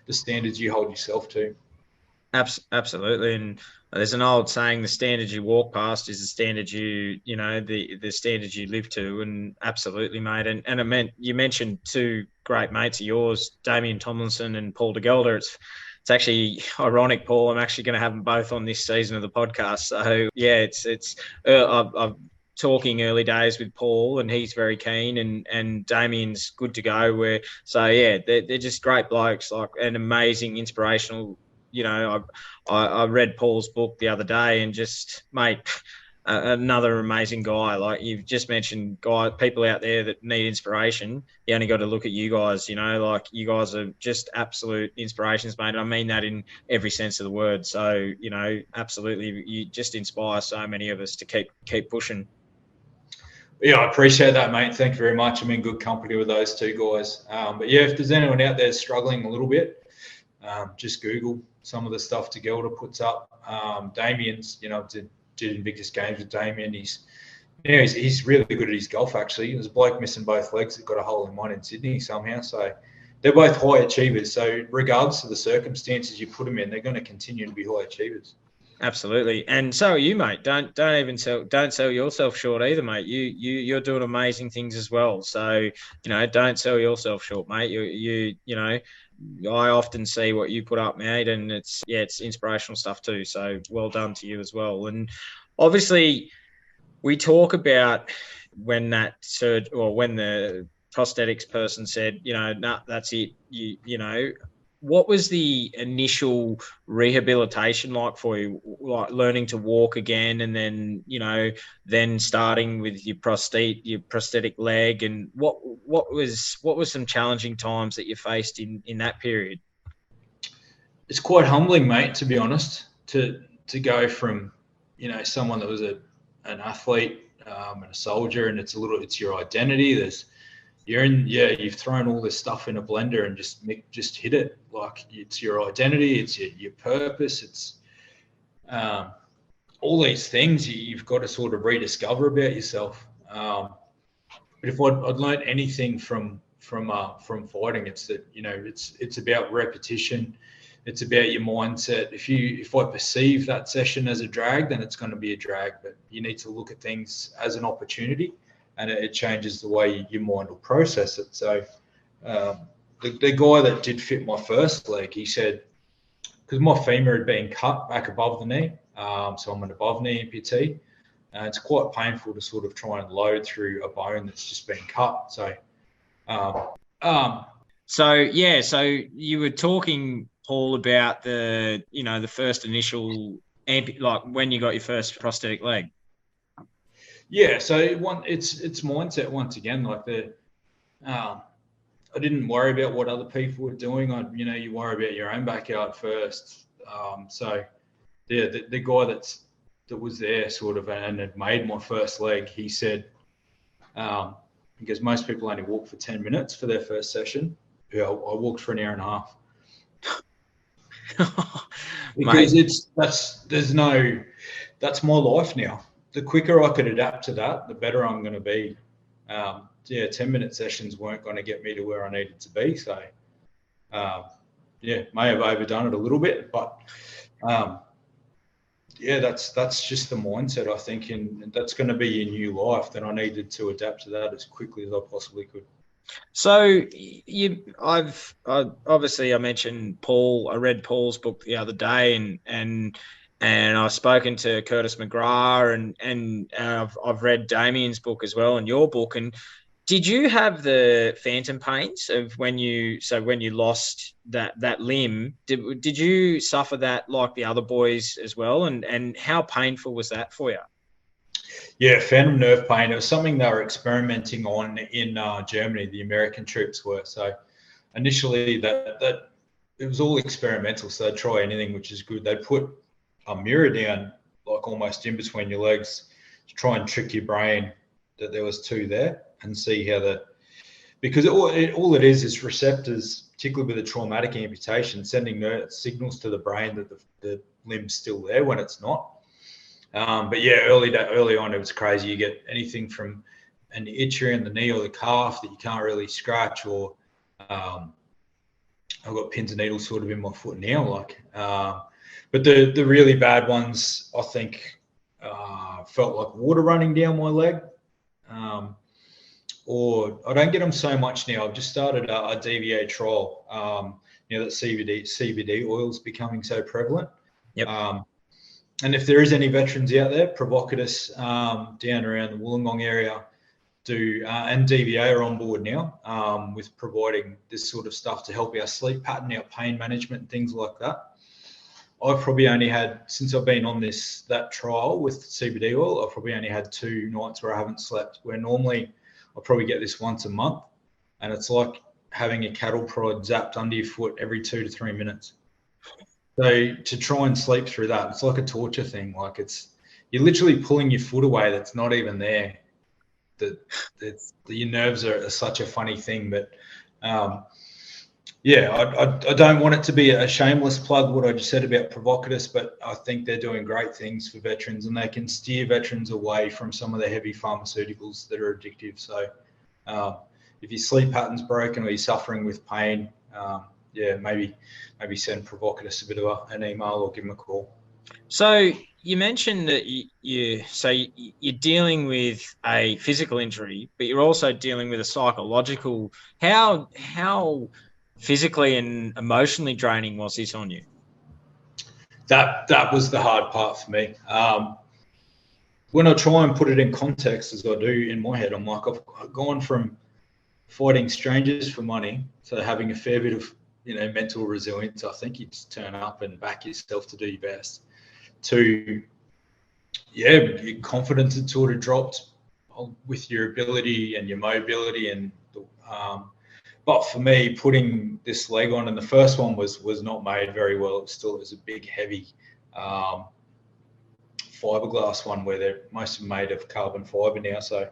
the standards you hold yourself to. Absolutely. And there's an old saying, the standard you walk past is the standard the standards you live to. And absolutely, mate. And it meant, you mentioned two great mates of yours, Damien Tomlinson and Paul de Gelder. It's actually ironic, Paul. I'm actually going to have them both on this season of the podcast. So yeah, I'm talking early days with Paul, and he's very keen, and Damien's good to go. So yeah, they're just great blokes, like, an amazing, inspirational. You know, I read Paul's book the other day, and just, mate, another amazing guy. Like, you've just mentioned, people out there that need inspiration. You only got to look at you guys. You know, like, you guys are just absolute inspirations, mate. And I mean that in every sense of the word. So, you know, absolutely, you just inspire so many of us to keep pushing. Yeah, I appreciate that, mate. Thank you very much. I'm in good company with those two guys. But yeah, if there's anyone out there struggling a little bit, just Google some of the stuff de Gelder puts up. Damien's, you know, did Invictus Games with Damien. He's really good at his golf, actually. There's a bloke missing both legs that got a hole in one in Sydney somehow. So they're both high achievers. So regardless of the circumstances you put them in, they're going to continue to be high achievers. Absolutely. And so are you, mate. Don't sell yourself short either, mate. You're doing amazing things as well. So, you know, don't sell yourself short, mate. You know, I often see what you put up, mate, and it's inspirational stuff too. So well done to you as well. And obviously, we talk about when when the prosthetics person said, you know, nah, that's it. You know, what was the initial rehabilitation like for you? Like, learning to walk again, and then, you know, then starting with your prosthetic leg, and what was some challenging times that you faced in that period? It's quite humbling, mate, to be honest, to go from, you know, someone that was an athlete and a soldier, and it's your identity. You've thrown all this stuff in a blender and just hit it. Like, it's your identity, it's your purpose, it's all these things you've got to sort of rediscover about yourself. But if I'd learned anything from fighting, it's that, you know, it's about repetition. It's about your mindset. If I perceive that session as a drag, then it's going to be a drag. But you need to look at things as an opportunity, and it changes the way your mind will process it. So the guy that did fit my first leg, he said, because my femur had been cut back above the knee, so I'm an above knee amputee. It's quite painful to sort of try and load through a bone that's just been cut. So, so you were talking, Paul, about the first initial like when you got your first prosthetic leg. Yeah, so it's mindset once again. Like, I didn't worry about what other people were doing. You worry about your own backyard first. So yeah, the guy that was there sort of and had made my first leg, he said, because most people only walk for 10 minutes for their first session. Yeah, I walked for an hour and a half. Because that's my life now. The quicker I could adapt to that, the better I'm going to be. 10-minute sessions weren't going to get me to where I needed to be. So, may have overdone it a little bit, but that's just the mindset, I think, and that's going to be your new life. That I needed to adapt to that as quickly as I possibly could. So obviously I mentioned Paul. I read Paul's book the other day, and I've spoken to Curtis McGrath, and I've read Damien's book as well, and your book. And did you have the phantom pains of when you lost that limb? Did you suffer that like the other boys as well? And how painful was that for you? Yeah, phantom nerve pain. It was something they were experimenting on in Germany. The American troops were. So initially, that it was all experimental. So they'd try anything, which is good. They'd put a mirror down, like almost in between your legs, to try and trick your brain that there was two there, and see how because all it is receptors, particularly with a traumatic amputation, sending signals to the brain that the limb's still there when it's not. But yeah, early on, it was crazy. You get anything from an itch around the knee or the calf that you can't really scratch, or I've got pins and needles sort of in my foot now. But the really bad ones, I think, felt like water running down my leg. Or I don't get them so much now. I've just started a DVA trial. That CBD oil is becoming so prevalent. Yep. And if there is any veterans out there, Provocatus down around the Wollongong area and DVA are on board now with providing this sort of stuff to help our sleep pattern, our pain management, and things like that. I've probably only had, since I've been on that trial with CBD oil, I've probably only had 2 nights where I haven't slept, where normally I probably get this once a month, and it's like having a cattle prod zapped under your foot every 2 to 3 minutes. So to try and sleep through that, it's like a torture thing. Like you're literally pulling your foot away that's not even there. Your nerves are such a funny thing. But I don't want it to be a shameless plug what I just said about Provocatus, but I think they're doing great things for veterans, and they can steer veterans away from some of the heavy pharmaceuticals that are addictive. So if your sleep pattern's broken or you're suffering with pain, maybe send Provocatus a bit of an email or give them a call. So you mentioned that you're dealing with a physical injury, but you're also dealing with a psychological. How physically and emotionally draining was this on you? That was the hard part for me. When I try and put it in context, as I do in my head, I'm like, I've gone from fighting strangers for money to having a fair bit of mental resilience. I think you just turn up and back yourself to do your best. To your confidence had sort of dropped with your ability and your mobility, and but for me, putting this leg on, and the first one was not made very well. It was a big, heavy fiberglass one, where they're most made of carbon fiber now. So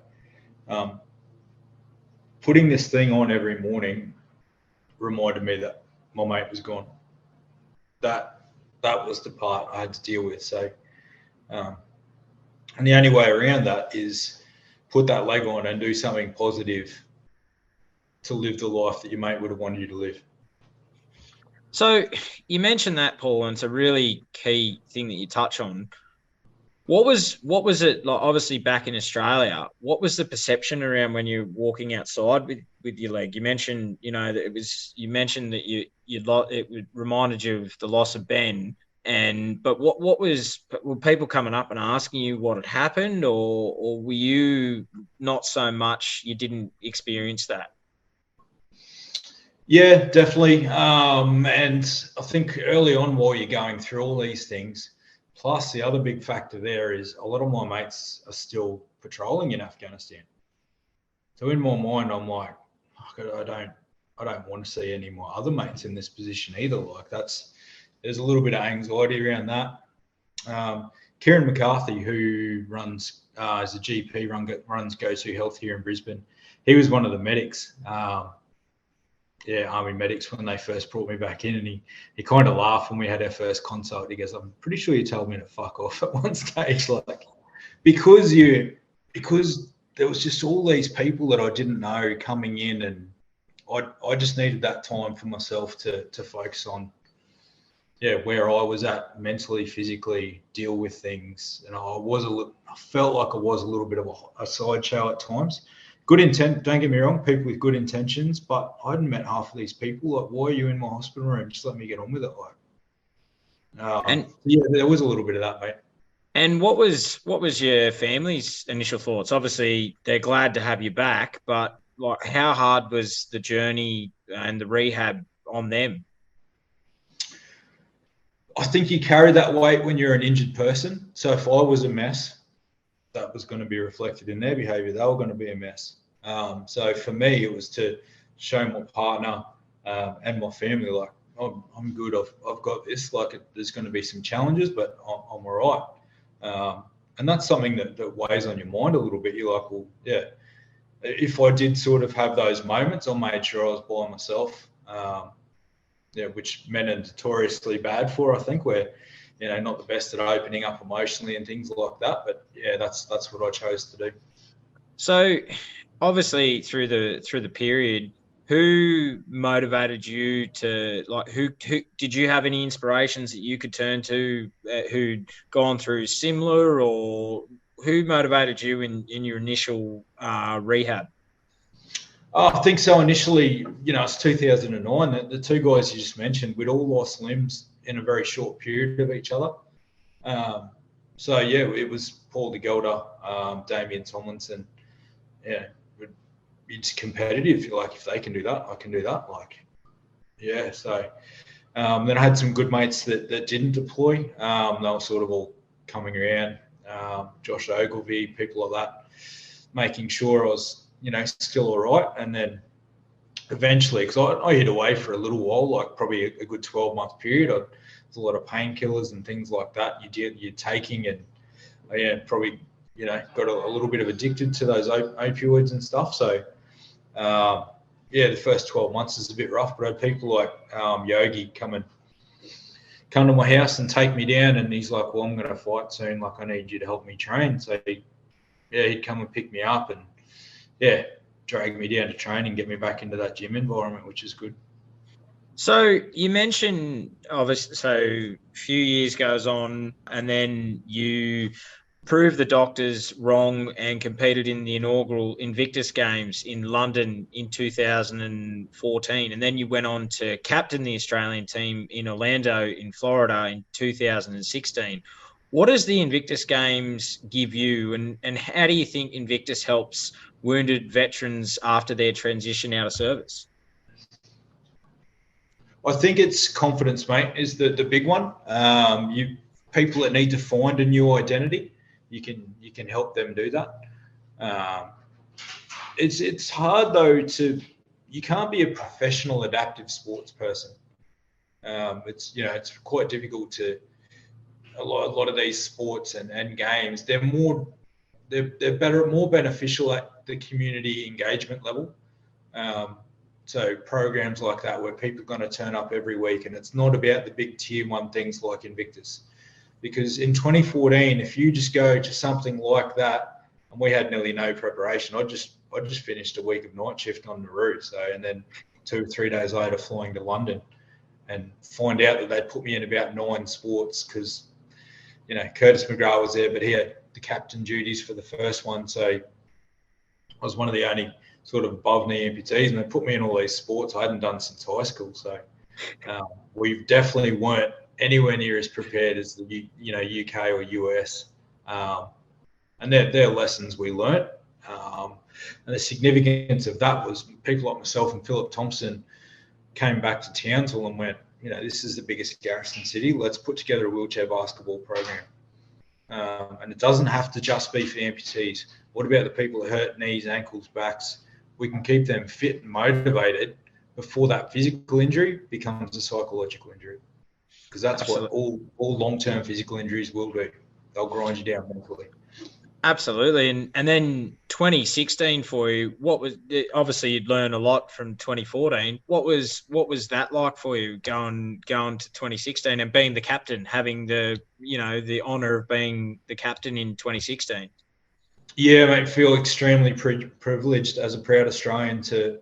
putting this thing on every morning reminded me that my mate was gone. That was the part I had to deal with. So, and the only way around that is put that leg on and do something positive to live the life that your mate would have wanted you to live. So you mentioned that, Paul, and it's a really key thing that you touch on. What was it like? Obviously, back in Australia, what was the perception around when you're walking outside with your leg? You mentioned, that it was. You mentioned that it reminded you of the loss of Ben, but were people coming up and asking you what had happened, or were you not so much? You didn't experience that. Yeah, definitely. And I think early on, while you're going through all these things. Plus, the other big factor there is a lot of my mates are still patrolling in Afghanistan. So in my mind, I'm like, I don't want to see any of my other mates in this position either. Like there's a little bit of anxiety around that. Kieran McCarthy, who runs as a GP, runs Go To Health here in Brisbane. He was one of the medics. Army medics when they first brought me back in, and he kind of laughed when we had our first consult. He goes, "I'm pretty sure you told me to fuck off at one stage, like because there was just all these people that I didn't know coming in, and I just needed that time for myself to focus on where I was at mentally, physically, deal with things. And I felt like I was a little bit of a sideshow at times, good intent. Don't get me wrong, people with good intentions, but I hadn't met half of these people. Like, why are you in my hospital room? Just let me get on with it. Like, And yeah, there was a little bit of that, mate. And what was your family's initial thoughts? Obviously, they're glad to have you back, but like, how hard was the journey and the rehab on them? I think you carry that weight when you're an injured person. So if I was a mess, that was going to be reflected in their behaviour. They were going to be a mess. So for me, it was to show my partner and my family, like, I'm good. I've got this. Like, there's going to be some challenges, but I'm all right. And that's something that weighs on your mind a little bit. You're like, well, yeah. If I did sort of have those moments, I made sure I was by myself. Yeah, which men are notoriously bad for, I think, where, you know, not the best at opening up emotionally and things like that. But yeah, that's what I chose to do. So, obviously, through the period, who motivated you to, like, who did you have any inspirations that you could turn to who'd gone through similar, or who motivated you in your initial rehab? I think so. Initially, you know, it's 2009. The two guys you just mentioned, we'd all lost limbs in a very short period of each other. So yeah, it was Paul de Gelder, Damian Tomlinson. Yeah, it's competitive. Like, if they can do that, I can do that. Like, yeah. So then I had some good mates that didn't deploy. They were sort of all coming around. Josh Ogilvie, people like that, making sure I was, you know, still all right. And then eventually, because I hid away for a little while, like probably a good 12-month period. There's a lot of painkillers and things like that you're taking, and yeah, probably, you know, got a little bit of addicted to those opioids and stuff. So yeah, the first 12 months is a bit rough, but I had people like Yogi come to my house and take me down, and he's like, well, I'm going to fight soon. Like, I need you to help me train. So he'd come and pick me up and, yeah, drag me down to training, get me back into that gym environment, which is good. So you mentioned, obviously, so a few years goes on, and then you proved the doctors wrong and competed in the inaugural Invictus Games in London in 2014. And then you went on to captain the Australian team in Orlando in Florida in 2016. What does the Invictus Games give you, and how do you think Invictus helps wounded veterans after their transition out of service? I think it's confidence, mate, is the big one. People that need to find a new identity, you can help them do that. It's hard though you can't be a professional adaptive sports person. It's quite difficult to a lot of these sports and games. They're more beneficial at the community engagement level. So programs like that where people are going to turn up every week, and it's not about the big tier one things like Invictus. Because in 2014, if you just go to something like that, and we had nearly no preparation, I just finished a week of night shift on Nauru. So, and then 2 or 3 days later, flying to London, and find out that they'd put me in about 9 sports because, you know, Curtis McGrath was there, but he had the captain duties for the first one. So I was one of the only sort of above knee amputees, and they put me in all these sports I hadn't done since high school. So we definitely weren't anywhere near as prepared as the UK or US, and they're lessons we learnt. And the significance of that was people like myself and Philip Thompson came back to Townsville and went, you know, this is the biggest garrison city. Let's put together a wheelchair basketball program. And it doesn't have to just be for amputees. What about the people that hurt knees, ankles, backs? We can keep them fit and motivated before that physical injury becomes a psychological injury. Because that's Absolutely. What all long-term physical injuries will do. They'll grind you down mentally. Absolutely. And then 2016 for you, obviously you'd learn a lot from 2014. What was that like for you going to 2016 and being the captain, having the honor of being the captain in 2016? Yeah, mate, feel extremely privileged as a proud Australian to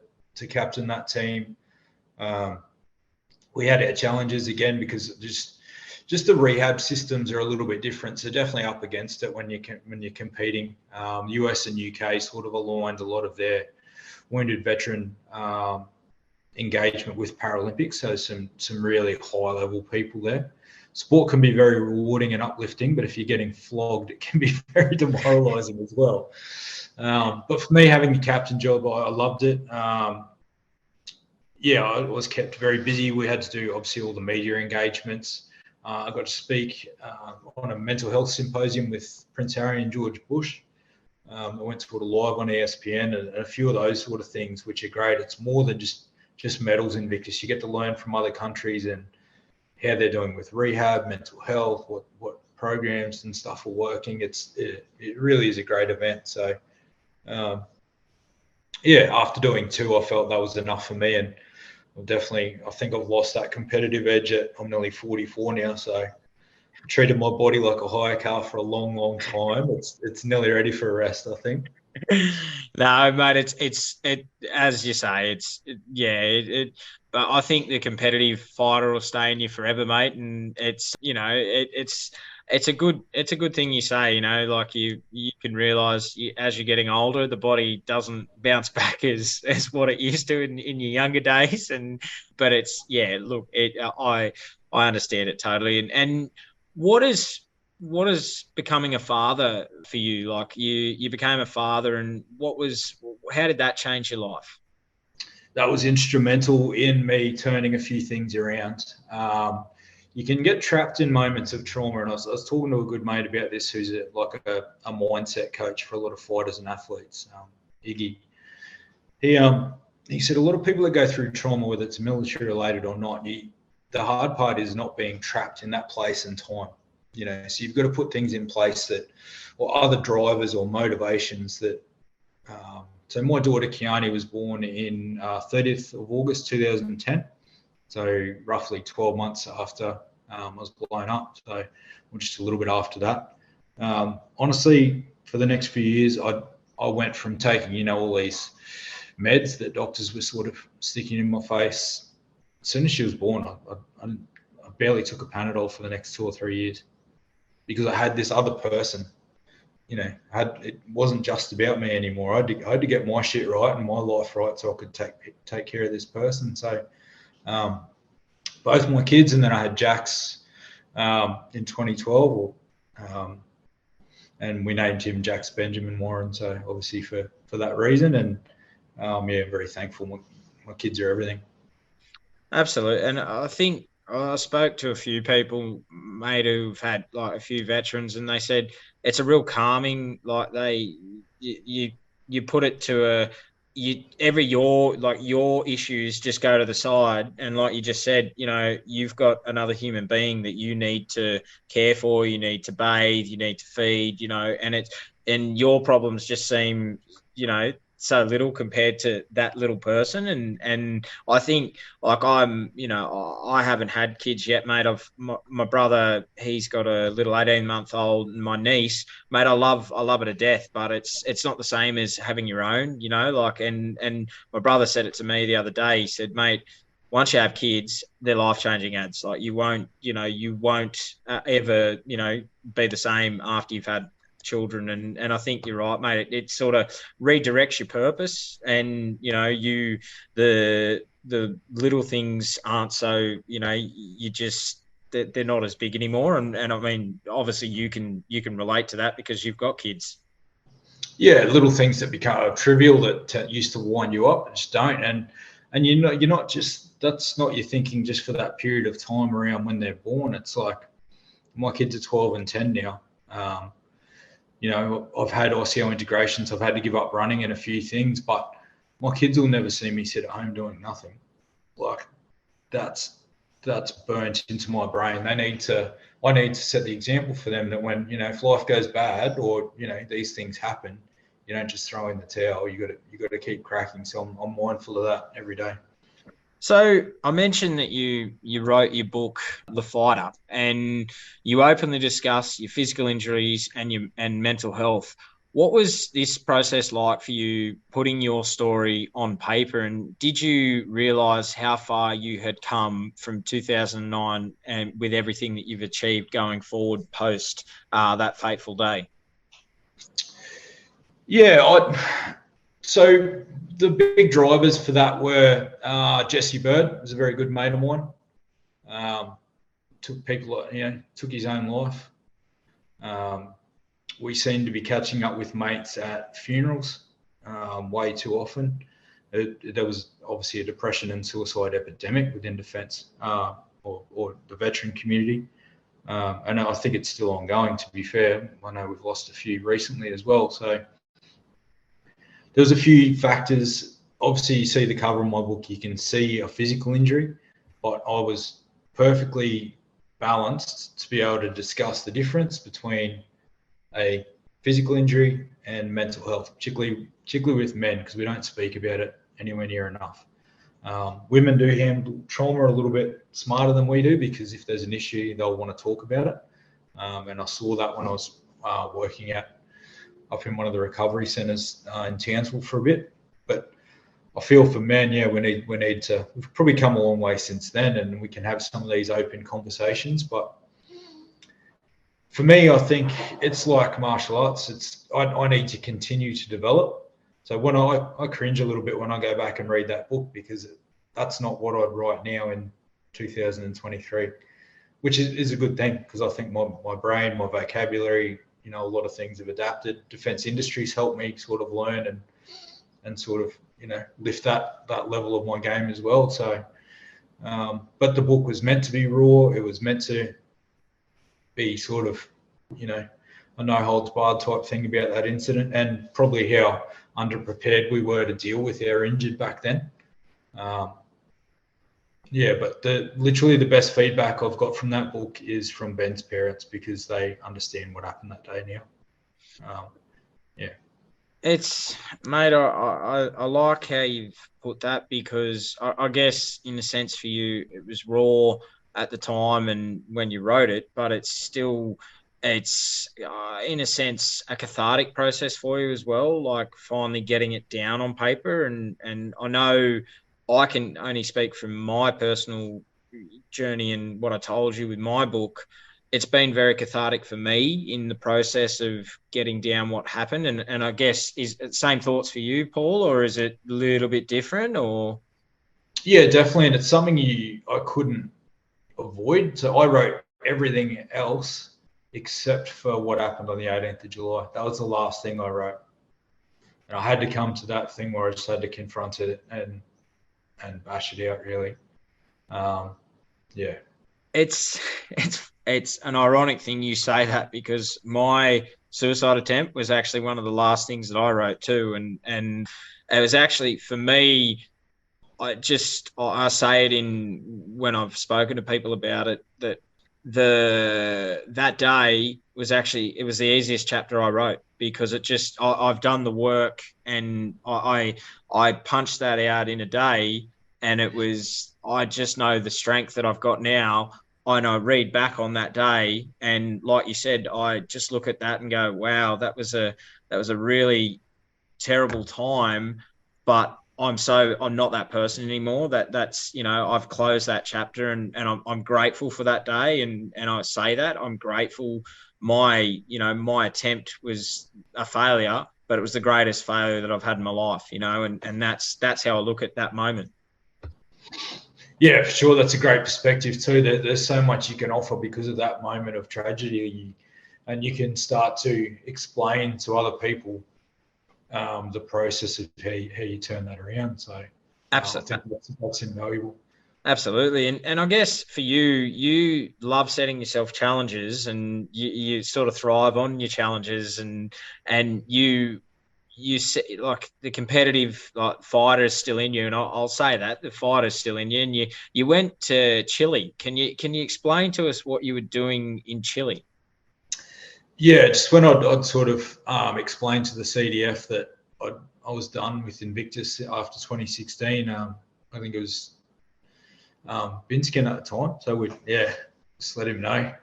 captain that team. We had our challenges again because just just the rehab systems are a little bit different. So definitely up against it when you're competing. US and UK sort of aligned a lot of their wounded veteran engagement with Paralympics. So some really high level people there. Sport can be very rewarding and uplifting, but if you're getting flogged, it can be very demoralizing as well. But for me, having the captain job, I loved it. I was kept very busy. We had to do obviously all the media engagements. I got to speak on a mental health symposium with Prince Harry and George Bush. I went sort of live on ESPN and a few of those sort of things, which are great. It's more than just medals, Invictus. You get to learn from other countries and how they're doing with rehab, mental health, what programs and stuff are working. It really is a great event. So, after doing 2, I felt that was enough for me. And I think I've lost that competitive edge. I'm nearly 44 now, so I treated my body like a hire car for a long, long time. It's nearly ready for a rest, I think. No, mate, it's as you say, but I think the competitive fighter will stay in you forever, mate. And it's it's a good thing you say, like you can realize as you're getting older, the body doesn't bounce back as what it used to in your younger days. But I understand it totally. And what is becoming a father for you? Like you became a father, and how did that change your life? That was instrumental in me turning a few things around. You can get trapped in moments of trauma, and I was talking to a good mate about this, who's a mindset coach for a lot of fighters and athletes, Iggy. He said a lot of people that go through trauma, whether it's military related or not, the hard part is not being trapped in that place and time. So you've got to put things in place or other drivers or motivations that. So my daughter Kiani was born in 30th of August 2010. So roughly 12 months after I was blown up. So just a little bit after that. Honestly, for the next few years, I went from taking all these meds that doctors were sort of sticking in my face. As soon as she was born, I barely took a Panadol for the next 2 or 3 years, because I had this other person, it wasn't just about me anymore. I had to get my shit right and my life right so I could take care of this person. So both my kids, and then I had Jax in 2012, and we named him Jax Benjamin Warren. So obviously for that reason, and very thankful. My kids are everything. Absolutely. And I think I spoke to a few people, mate, who've had like a few veterans, and they said it's a real calming, like you put it to your issues just go to the side, and like you just said, you've got another human being that you need to care for, you need to bathe, you need to feed, and your problems just seem, so little compared to that little person. And I think, like, I haven't had kids yet, mate. My brother, he's got a little 18-month-old, and my niece, mate, I love it to death, but it's not the same as having your own, and my brother said it to me the other day. He said, mate, once you have kids, they're life-changing ads. Like you won't ever, be the same after you've had children. And I think you're right, mate. It sort of redirects your purpose, and the little things aren't so, they're not as big anymore. And I mean, obviously you can relate to that because you've got kids. Yeah, little things that become trivial that used to wind you up just don't. And you're not just, that's not your thinking just for that period of time around when they're born. It's like my kids are 12 and 10 now. I've had osteo integrations. I've had to give up running and a few things, but my kids will never see me sit at home doing nothing. Like that's burnt into my brain. I need to set the example for them that when, if life goes bad or, these things happen, you don't just throw in the towel. You got to keep cracking. So I'm mindful of that every day. So I mentioned that you wrote your book, The Fighter, and you openly discuss your physical injuries and mental health. What was this process like for you, putting your story on paper? And did you realise how far you had come from 2009 and with everything that you've achieved going forward post that fateful day? Yeah, so the big drivers for that were Jesse Bird was a very good mate of mine. Took his own life. We seem to be catching up with mates at funerals way too often. There was obviously a depression and suicide epidemic within defence or the veteran community. And I think it's still ongoing, to be fair. I know we've lost a few recently as well. So there was a few factors. Obviously, you see the cover of my book, you can see a physical injury, but I was perfectly balanced to be able to discuss the difference between a physical injury and mental health, particularly with men, because we don't speak about it anywhere near enough. Women do handle trauma a little bit smarter than we do, because if there's an issue, they'll want to talk about it. And I saw that when I was working up in one of the recovery centres in Townsville for a bit. But I feel for men, yeah, we need to. We've probably come a long way since then, and we can have some of these open conversations. But for me, I think it's like martial arts. I need to continue to develop. So when I cringe a little bit when I go back and read that book, because that's not what I'd write now in 2023, which is a good thing, because I think my brain, my vocabulary, a lot of things have adapted. Defence industries helped me sort of learn and sort of, lift that level of my game as well. So, but the book was meant to be raw. It was meant to be sort of, a no holds barred type thing about that incident, and probably how underprepared we were to deal with our injured back then. Yeah, but literally the best feedback I've got from that book is from Ben's parents, because they understand what happened that day now. Yeah. It's, mate, I like how you've put that, because I guess in a sense for you, it was raw at the time and when you wrote it, but it's in a sense a cathartic process for you as well, like finally getting it down on paper. And I know I can only speak from my personal journey and what I told you with my book. It's been very cathartic for me in the process of getting down what happened. And I guess, is it same thoughts for you, Paul, or is it a little bit different? Or Yeah, definitely. And it's something I couldn't avoid. So I wrote everything else except for what happened on the 18th of July. That was the last thing I wrote. And I had to come to that thing where I just had to confront it and bash it out, really. Yeah. It's an ironic thing you say that, because my suicide attempt was actually one of the last things that I wrote too, and it was actually for me. I say it in when I've spoken to people about it, that that day was actually, it was the easiest chapter I wrote, because I've done the work, and I punched that out in a day, and I just know the strength that I've got now. And I read back on that day, and like you said, I just look at that and go, wow, that was a really terrible time, but I'm not that person anymore. That's I've closed that chapter, and I'm grateful for that day, and I say that I'm grateful. My attempt was a failure, but it was the greatest failure that I've had in my life, and that's how I look at that moment. Yeah, for sure. That's a great perspective too. There's so much you can offer because of that moment of tragedy, and you can start to explain to other people the process of how you turn that around. So Absolutely. I think that's invaluable. Absolutely. And I guess for you love setting yourself challenges, and you sort of thrive on your challenges, and you see, like, the competitive, like, fighter is still in you. And I'll say that the fighter is still in you. And you went to Chile. Can you explain to us what you were doing in Chile? Yeah, just when I'd sort of explained to the CDF that I was done with Invictus after 2016. I think it was Binskin at the time. So just let him know.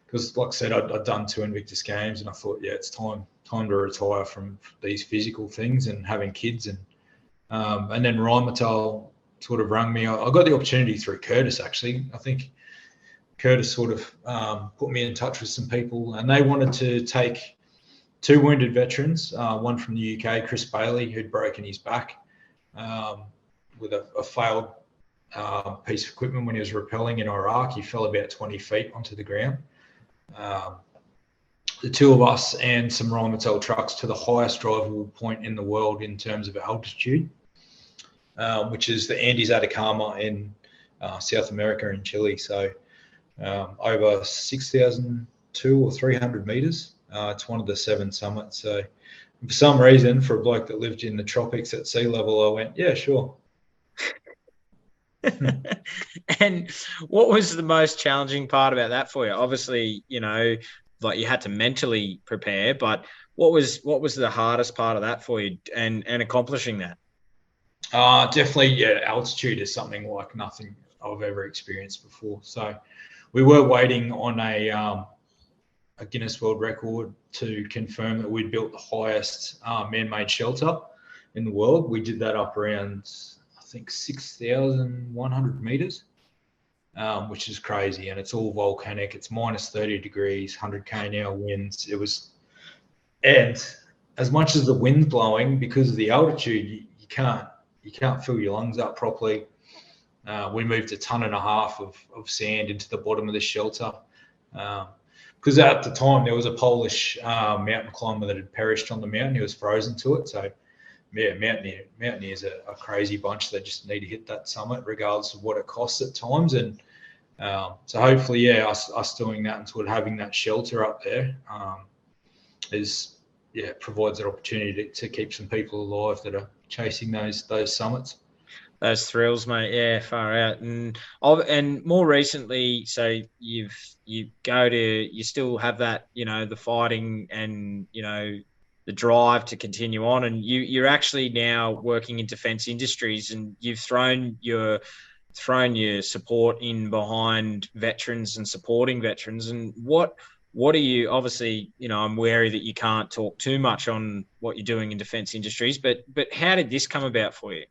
because like I said, I'd done 2 Invictus Games, and I thought, yeah, it's time to retire from these physical things and having kids. And then Rheinmetall sort of rang me. I got the opportunity through Curtis, actually. I think Curtis sort of put me in touch with some people, and they wanted to take 2 wounded veterans, one from the UK, Chris Bailey, who'd broken his back with a failed piece of equipment when he was rappelling in Iraq. He fell about 20 feet onto the ground. The 2 of us and some Rheinmetall trucks to the highest drivable point in the world in terms of altitude, which is the Andes Atacama in South America in Chile. So over 6,002 or 300 meters. It's one of the 7 summits. So for some reason, for a bloke that lived in the tropics at sea level, I went, yeah, sure. And what was the most challenging part about that for you? Obviously, you know, like you had to mentally prepare, but what was the hardest part of that for you and accomplishing that? Definitely, yeah, altitude is something like nothing I've ever experienced before. So we were waiting on a Guinness World Record to confirm that we'd built the highest man-made shelter in the world. We did that up around, I think, 6,100 meters, which is crazy. And it's all volcanic. It's minus 30 degrees, 100 k/h winds. And as much as the wind's blowing, because of the altitude, you can't fill your lungs up properly. We moved 1.5 tons of sand into the bottom of the shelter. Because at the time there was a Polish mountain climber that had perished on the mountain. He was frozen to it. So, yeah, mountaineers are a crazy bunch. They just need to hit that summit regardless of what it costs at times. And so hopefully, yeah, us doing that and sort of having that shelter up there provides an opportunity to keep some people alive that are chasing those summits. Those thrills, mate. Yeah, far out. And more recently, so you still have that, you know, the fighting and, you know, the drive to continue on, and you're actually now working in defence industries, and you've thrown your support in behind veterans and supporting veterans. And what are you, obviously, you know, I'm wary that you can't talk too much on what you're doing in defence industries, but how did this come about for you?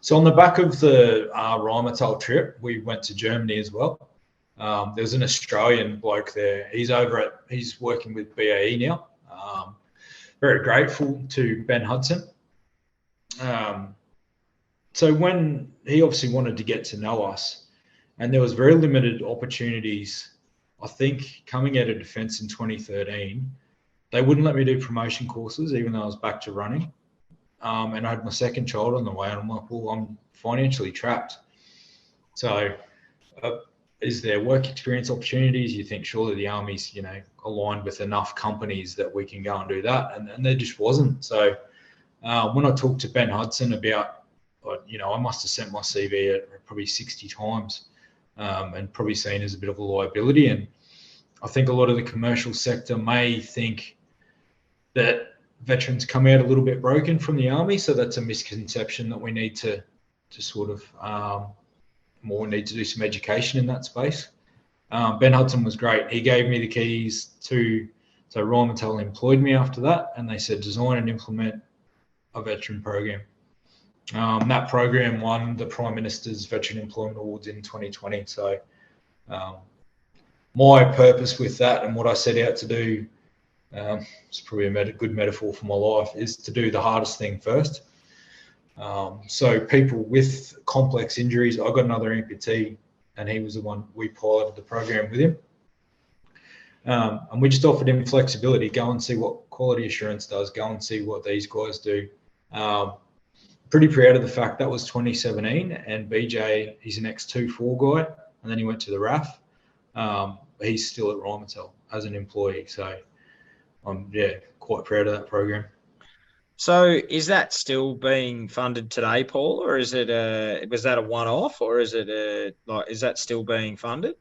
So on the back of the Rheinmetall trip, we went to Germany as well. There's an Australian bloke there. He's working with BAE now. Very grateful to Ben Hudson. So when he obviously wanted to get to know us, and there was very limited opportunities, I think coming out of defence in 2013, they wouldn't let me do promotion courses, even though I was back to running. And I had my 2nd child on the way, and I'm like, well, I'm financially trapped. So is there work experience opportunities? You think surely the Army's, you know, aligned with enough companies that we can go and do that. And there just wasn't. So when I talked to Ben Hudson about, you know, I must have sent my CV at probably 60 times and probably seen as a bit of a liability. And I think a lot of the commercial sector may think that veterans come out a little bit broken from the Army. So that's a misconception that we need to sort of need to do some education in that space. Ben Hudson was great. He gave me the keys so Rheinmetall employed me after that, and they said, design and implement a veteran program. That program won the Prime Minister's Veteran Employment Awards in 2020. So my purpose with that and what I set out to do, it's probably a good metaphor for my life, is to do the hardest thing first. So people with complex injuries, I got another amputee, and he was the one, we piloted the program with him. And we just offered him flexibility, go and see what quality assurance does, go and see what these guys do. Pretty proud of the fact that was 2017, and BJ, he's an ex-2-4 guy, and then he went to the RAF. He's still at Rheinmetall as an employee. So I'm quite proud of that program. So is that still being funded today, Paul, or is it was that a one-off, or is that still being funded?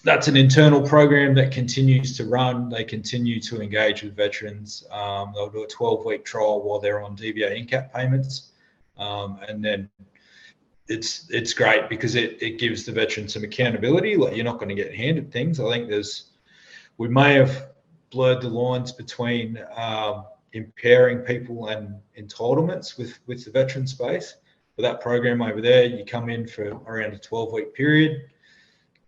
That's an internal program that continues to run. They continue to engage with veterans. They'll do a 12-week trial while they're on DVA NCAP payments, and then it's great because it gives the veteran some accountability. Like, you're not going to get handed things. I think there's we may have blurred the lines between impairing people and entitlements with the veteran space. But that program over there, you come in for around a 12-week period.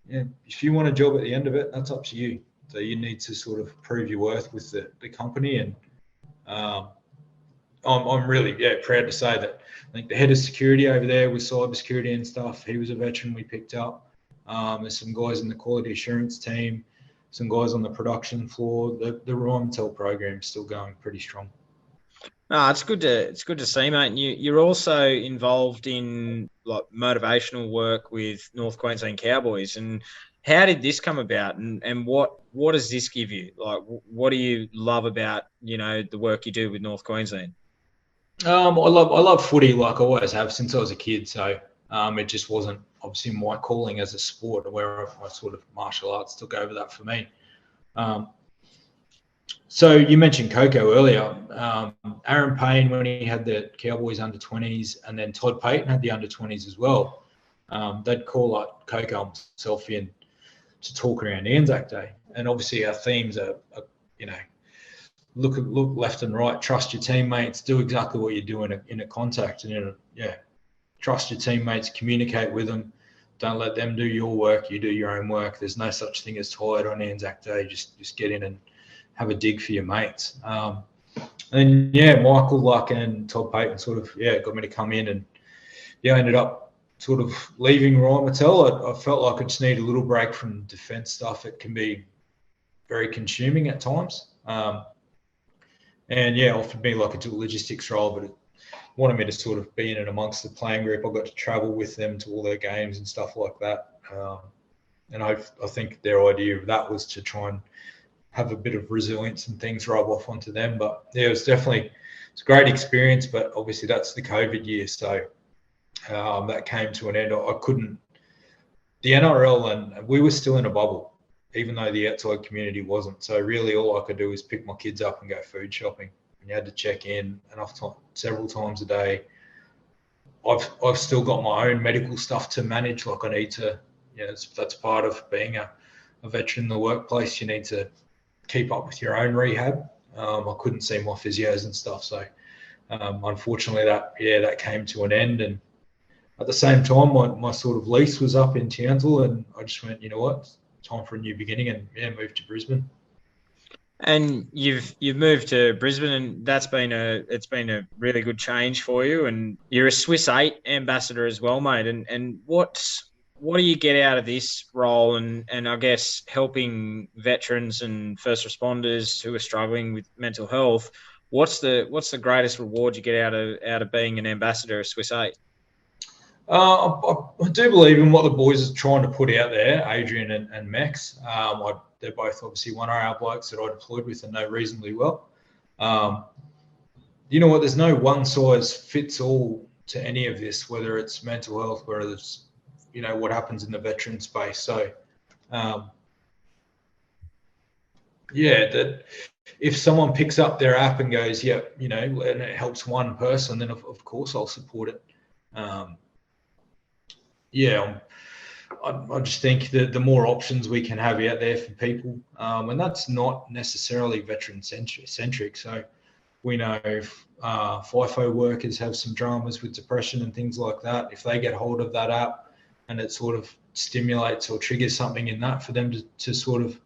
And if you want a job at the end of it, that's up to you. So you need to sort of prove your worth with the company. And I'm really proud to say that I think the head of security over there with cybersecurity and stuff, he was a veteran we picked up. There's some guys in the quality assurance team, some guys on the production floor. The Rheinmetall program is still going pretty strong. No, it's good to see, mate. And you're also involved in like motivational work with North Queensland Cowboys. And how did this come about? And what does this give you? Like, what do you love about the work you do with North Queensland? I love footy, like I always have since I was a kid. So it just wasn't obviously my calling as a sport, where my sort of martial arts took over that for me. So you mentioned Coco earlier. Aaron Payne, when he had the Cowboys under-20s, and then Todd Payton had the under-20s as well. They'd call out Coco and myself in to talk around Anzac Day. And obviously our themes are look left and right, trust your teammates, do exactly what you do in a contact, and trust your teammates, communicate with them, don't let them do your work, you do your own work. There's no such thing as tired on Anzac Day. Just get in and have a dig for your mates. And Michael and Todd Payton sort of got me to come in, and I ended up sort of leaving Rheinmetall. I felt like I just need a little break from defence stuff. It can be very consuming at times. And offered me like a dual logistics role, but it wanted me to sort of be in and amongst the playing group. I got to travel with them to all their games and stuff like that. And I think their idea of that was to try and have a bit of resilience and things rub off onto them. But it's a great experience, but obviously that's the COVID year. So that came to an end. The NRL, and we were still in a bubble, even though the outside community wasn't. So really all I could do was pick my kids up and go food shopping. And you had to check in several times a day. I've still got my own medical stuff to manage. Like I need to, that's part of being a veteran in the workplace. You need to keep up with your own rehab. I couldn't see my physios and stuff. So unfortunately that came to an end. And at the same time, my sort of lease was up in Townsville, and I just went, you know what, time for a new beginning, and moved to Brisbane. And you've moved to Brisbane, and it's been a really good change for you. And you're a Swiss 8 ambassador as well, mate. And what do you get out of this role? And I guess helping veterans and first responders who are struggling with mental health. What's the greatest reward you get out of being an ambassador of Swiss 8? I do believe in what the boys are trying to put out there, Adrian and Max. They're both obviously one of our blokes that I deployed with and know reasonably well. You know what? There's no one size fits all to any of this, whether it's mental health, whether it's what happens in the veteran space. So, that if someone picks up their app and goes, and it helps one person, then of course I'll support it. I just think that the more options we can have out there for people, and that's not necessarily veteran centric. So we know FIFO workers have some dramas with depression and things like that. If they get hold of that app and it sort of stimulates or triggers something in that for them to sort of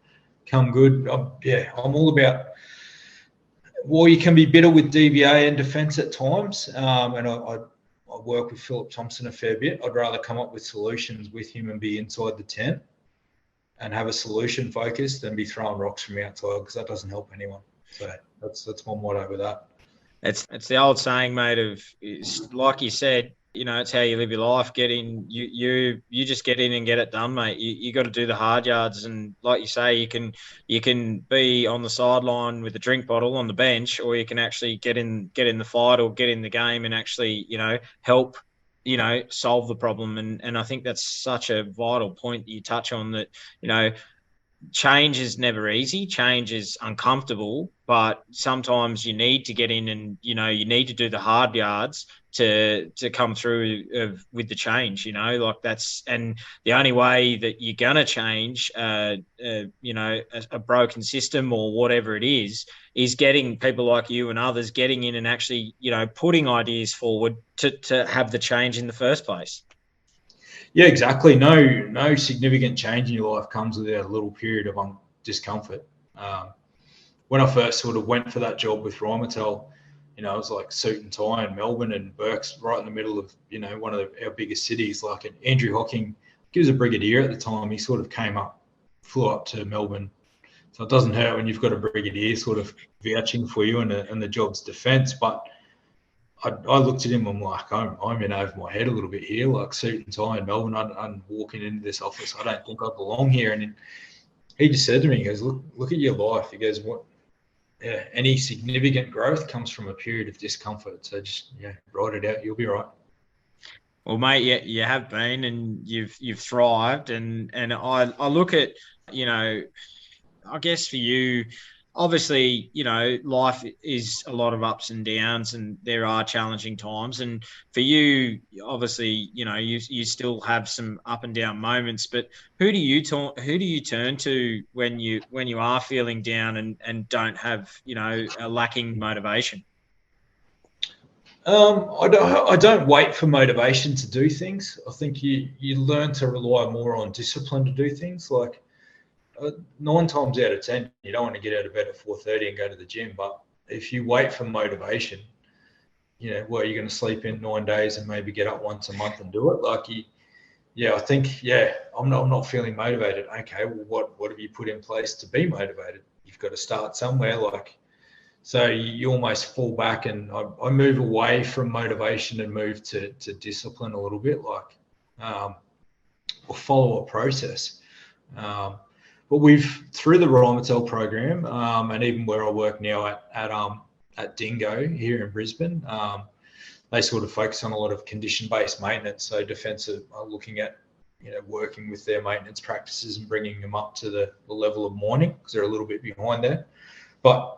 come good, I'm all about. Well, you can be bitter with DVA and defence at times, and I work with Philip Thompson a fair bit. I'd rather come up with solutions with him and be inside the tent and have a solution focus than be throwing rocks from outside, because that doesn't help anyone. So that's my motto with that. It's the old saying, mate, like you said, it's how you live your life. You just get in and get it done, mate. You got to do the hard yards, and like you say, you can be on the sideline with a drink bottle on the bench, or you can actually get in the fight or get in the game and actually help solve the problem. And I think that's such a vital point that you touch on, that change is never easy. Change is uncomfortable, but sometimes you need to get in and, you need to do the hard yards to come through with the change, like and the only way that you're going to change, a broken system or whatever it is getting people like you and others getting in and actually, putting ideas forward to have the change in the first place. Yeah, exactly. No significant change in your life comes without a little period of discomfort. When I first sort of went for that job with Rheinmetall, it was like suit and tie in Melbourne, and Burke's right in the middle of, one of our biggest cities. Like, and Andrew Hocking, he was a brigadier at the time. He sort of flew up to Melbourne. So it doesn't hurt when you've got a brigadier sort of vouching for you and the job's defence. But I looked at him, I'm like, I'm in over my head a little bit here, like suit and tie in Melbourne. I'm walking into this office. I don't think I belong here. And he just said to me, he goes, look at your life. He goes, any significant growth comes from a period of discomfort. So just, write it out. You'll be right. Well, mate, you have been, and you've thrived. And I look at, I guess for you, obviously, life is a lot of ups and downs, and there are challenging times. And for you, obviously, you still have some up and down moments. But who do you turn to when you are feeling down and don't have, a lacking motivation? I don't wait for motivation to do things. I think you learn to rely more on discipline to do things. Like, 9 times out of 10, you don't want to get out of bed at 4:30 and go to the gym. But if you wait for motivation, you're going to sleep in 9 days and maybe get up once a month and do it. Like, I think, I'm not feeling motivated. Okay, well, what have you put in place to be motivated? You've got to start somewhere. Like, so you almost fall back, and I move away from motivation and move to discipline a little bit, like, or follow a process. But through the Rheinmetall program, and even where I work now at Dingo here in Brisbane, they sort of focus on a lot of condition-based maintenance. So Defence are looking at, working with their maintenance practices and bringing them up to the level of mining, because they're a little bit behind there. But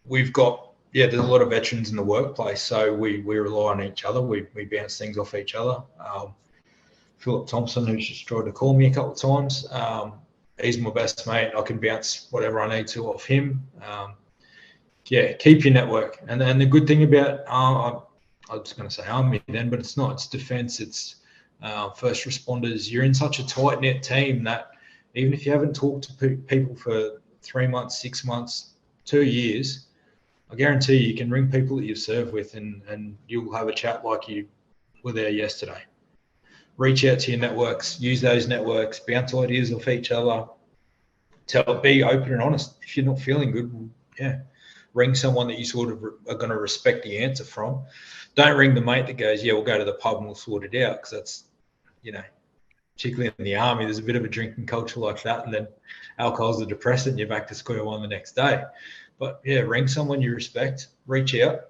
we've got, there's a lot of veterans in the workplace, so we rely on each other. We bounce things off each other. Philip Thompson, who's just tried to call me a couple of times, he's my best mate. I can bounce whatever I need to off him. Keep your network. And then the good thing about, I was going to say army then, but it's not. It's defence. It's first responders. You're in such a tight-knit team that even if you haven't talked to people for 3 months, 6 months, 2 years, I guarantee you can ring people that you've served with, and you'll have a chat like you were there yesterday. Reach out to your networks, use those networks, bounce ideas off each other. Be open and honest. If you're not feeling good, ring someone that you sort of are going to respect the answer from. Don't ring the mate that goes, we'll go to the pub and we'll sort it out, because that's, particularly in the army, there's a bit of a drinking culture like that, and then alcohol's a depressant and you're back to square one the next day. But ring someone you respect, reach out,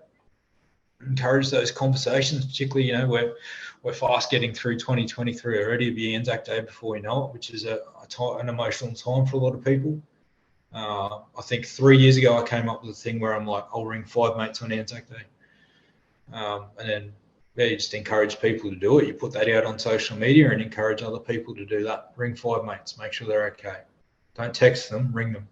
encourage those conversations, particularly, we're fast getting through 2023 already. It'll be Anzac Day before we know it, which is an emotional time for a lot of people. I think 3 years ago I came up with a thing where I'm like, I'll ring 5 mates on Anzac Day. And then you just encourage people to do it. You put that out on social media and encourage other people to do that. Ring 5 mates, make sure they're okay. Don't text them, ring them.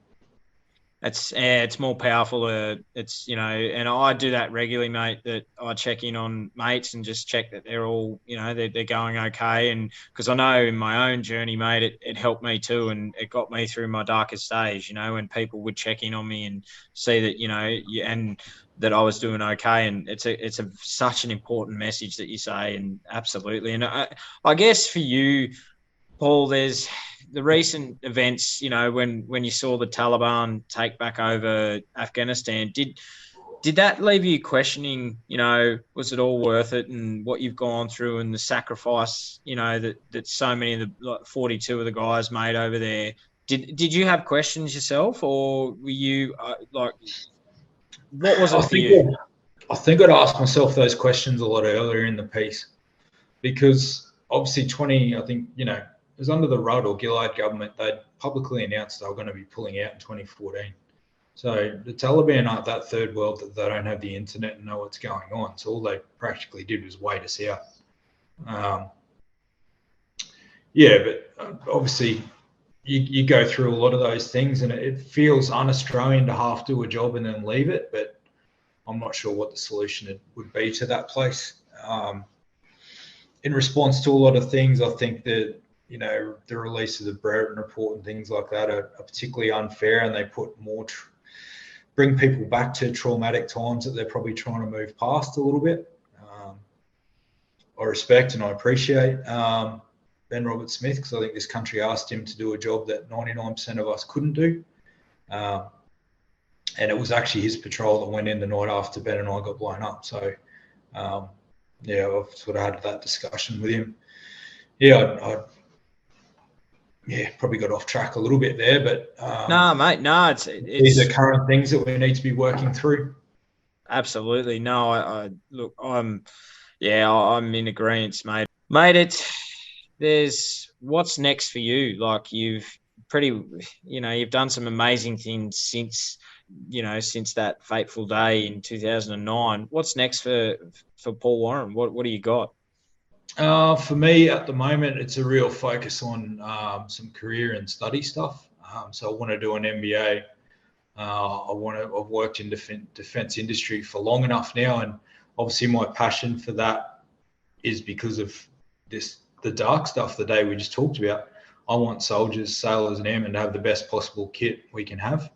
It's more powerful. It's, and I do that regularly, mate, that I check in on mates and just check that they're all, they're going okay. And because I know in my own journey, mate, it helped me too. And it got me through my darkest stage, when people would check in on me and see that, and that I was doing okay. And it's such an important message that you say. And absolutely. And I guess for you, Paul, there's the recent events, when you saw the Taliban take back over Afghanistan, did that leave you questioning, was it all worth it, and what you've gone through and the sacrifice, that so many of the 42 of the guys made over there? Did you have questions yourself, or were you what was it for you? I think I'd asked myself those questions a lot earlier in the piece, because obviously it was under the Rudd or Gillard government. They'd publicly announced they were going to be pulling out in 2014. So the Taliban aren't that third world that they don't have the internet and know what's going on. So all they practically did was wait us out. Yeah, but obviously you go through a lot of those things, and it feels un-Australian to half do a job and then leave it. But I'm not sure what the solution would be to that place. In response to a lot of things, I think that, you know, the release of the Brereton report and things like that are particularly unfair, and they put more bring people back to traumatic times that they're probably trying to move past a little bit. I respect and I appreciate Ben Robert Smith, because I think this country asked him to do a job that 99% of us couldn't do. And it was actually his patrol that went in the night after Ben and I got blown up. So, yeah, I've sort of had that discussion with him. Yeah, I probably got off track a little bit there, but no, mate, no, these are current things that we need to be working through. Absolutely, no. I look, I'm in agreement, mate. Mate, there's what's next for you. Like you've done some amazing things since that fateful day in 2009. What's next for Paul Warren? What do you got? For me, at the moment, it's a real focus on some career and study stuff. So I want to do an MBA. I've worked in defense industry for long enough now, and obviously my passion for that is because of the dark stuff the day we just talked about. I want soldiers, sailors, and airmen to have the best possible kit we can have.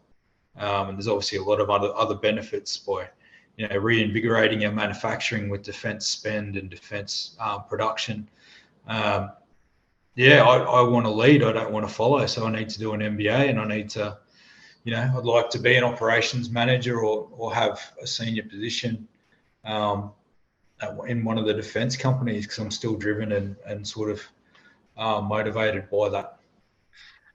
And there's obviously a lot of other benefits by, you know, reinvigorating our manufacturing with defense spend and defense production. I want to lead. I don't want to follow. So I need to do an MBA, and I need to, you know, I'd like to be an operations manager or have a senior position in one of the defense companies, because I'm still driven and sort of motivated by that.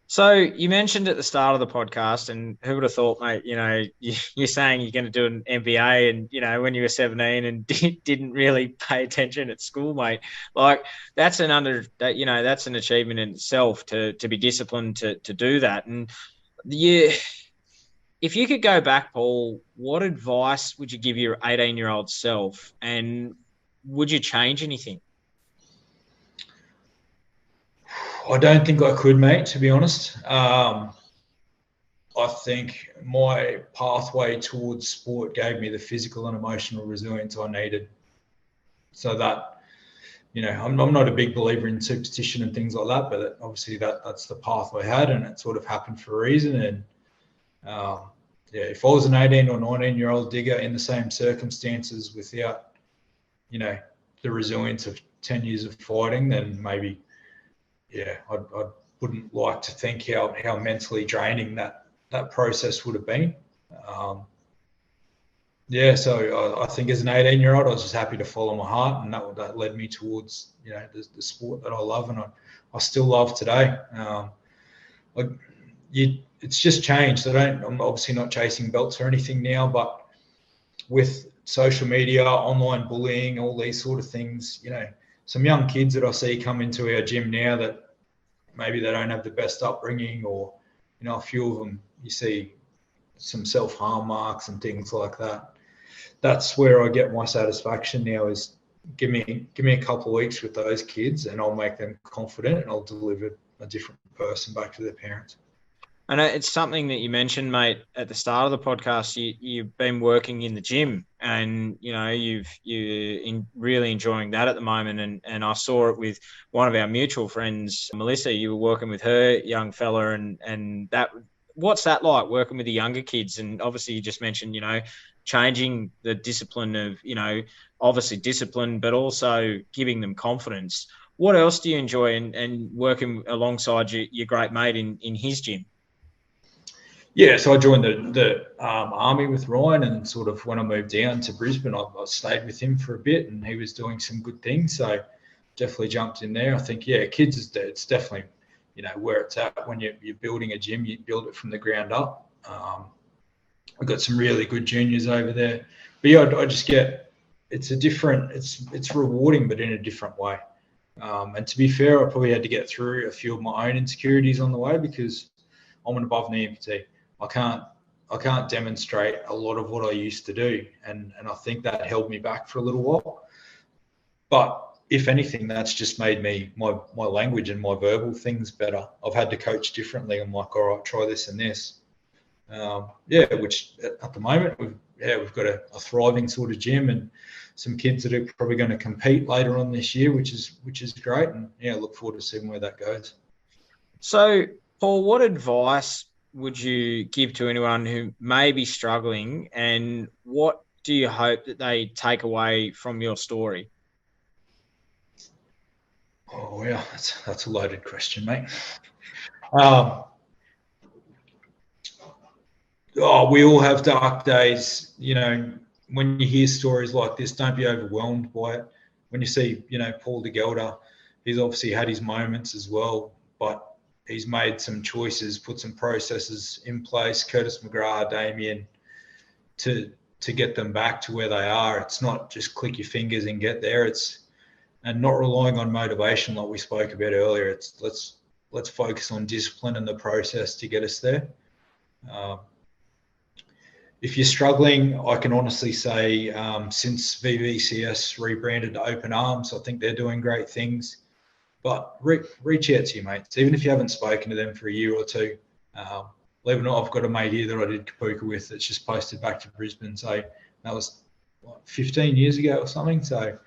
So you mentioned at the start of the podcast, and who would have thought, mate, you know, you're saying you're going to do an MBA, and, you know, when you were 17 and didn't really pay attention at school, mate, like that's an achievement in itself to be disciplined to do that. And if you could go back, Paul, what advice would you give your 18-year-old self, and would you change anything? I don't think I could, mate, to be honest. I think my pathway towards sport gave me the physical and emotional resilience I needed. So that, you know, I'm not a big believer in superstition and things like that, but obviously that's the path I had, and it sort of happened for a reason. And if I was an 18 or 19-year-old digger in the same circumstances without, you know, the resilience of 10 years of fighting, then maybe, I wouldn't like to think how mentally draining that process would have been. So I think as an 18-year-old, I was just happy to follow my heart, and that led me towards, you know, the sport that I love, and I still love today. It's just changed. I'm obviously not chasing belts or anything now, but with social media, online bullying, all these sort of things, you know, some young kids that I see come into our gym now that maybe they don't have the best upbringing, or, you know, a few of them, you see some self-harm marks and things like that. That's where I get my satisfaction now, is give me a couple of weeks with those kids, and I'll make them confident, and I'll deliver a different person back to their parents. And it's something that you mentioned, mate, at the start of the podcast. You've been working in the gym, and, you know, you're really enjoying that at the moment. And I saw it with one of our mutual friends, Melissa. You were working with her young fella, and that. What's that like, working with the younger kids? And obviously, you just mentioned, you know, changing the discipline of, you know, obviously discipline, but also giving them confidence. What else do you enjoy and working alongside your great mate in his gym? Yeah, so I joined the army with Ryan, and sort of when I moved down to Brisbane, I stayed with him for a bit, and he was doing some good things. So definitely jumped in there. I think, kids, it's definitely, you know, where it's at. When you're building a gym, you build it from the ground up. I've got some really good juniors over there. But I just get, it's rewarding, but in a different way. And to be fair, I probably had to get through a few of my own insecurities on the way, because I'm an above knee amputee. I can't can't demonstrate a lot of what I used to do, and I think that held me back for a little while. But if anything, that's just made me my language and my verbal things better. I've had to coach differently. I'm like, all right, try this and this. Which at the moment we've got a thriving sort of gym and some kids that are probably going to compete later on this year, which is great, and look forward to seeing where that goes. So, Paul, what advice would you give to anyone who may be struggling, and what do you hope that they take away from your story? Oh, yeah, that's a loaded question, mate. We all have dark days. When you hear stories like this, don't be overwhelmed by it. When you see, Paul de Gelder, he's obviously had his moments as well, but he's made some choices, put some processes in place, Curtis McGrath, Damien, to get them back to where they are. It's not just click your fingers and get there. And not relying on motivation like we spoke about earlier. It's let's focus on discipline and the process to get us there. If you're struggling, I can honestly say since VVCS rebranded to Open Arms, I think they're doing great things. But reach out to your mates, even if you haven't spoken to them for a year or two. Believe it or not, I've got a mate here that I did Kapuka with that's just posted back to Brisbane. So that was 15 years ago or something. So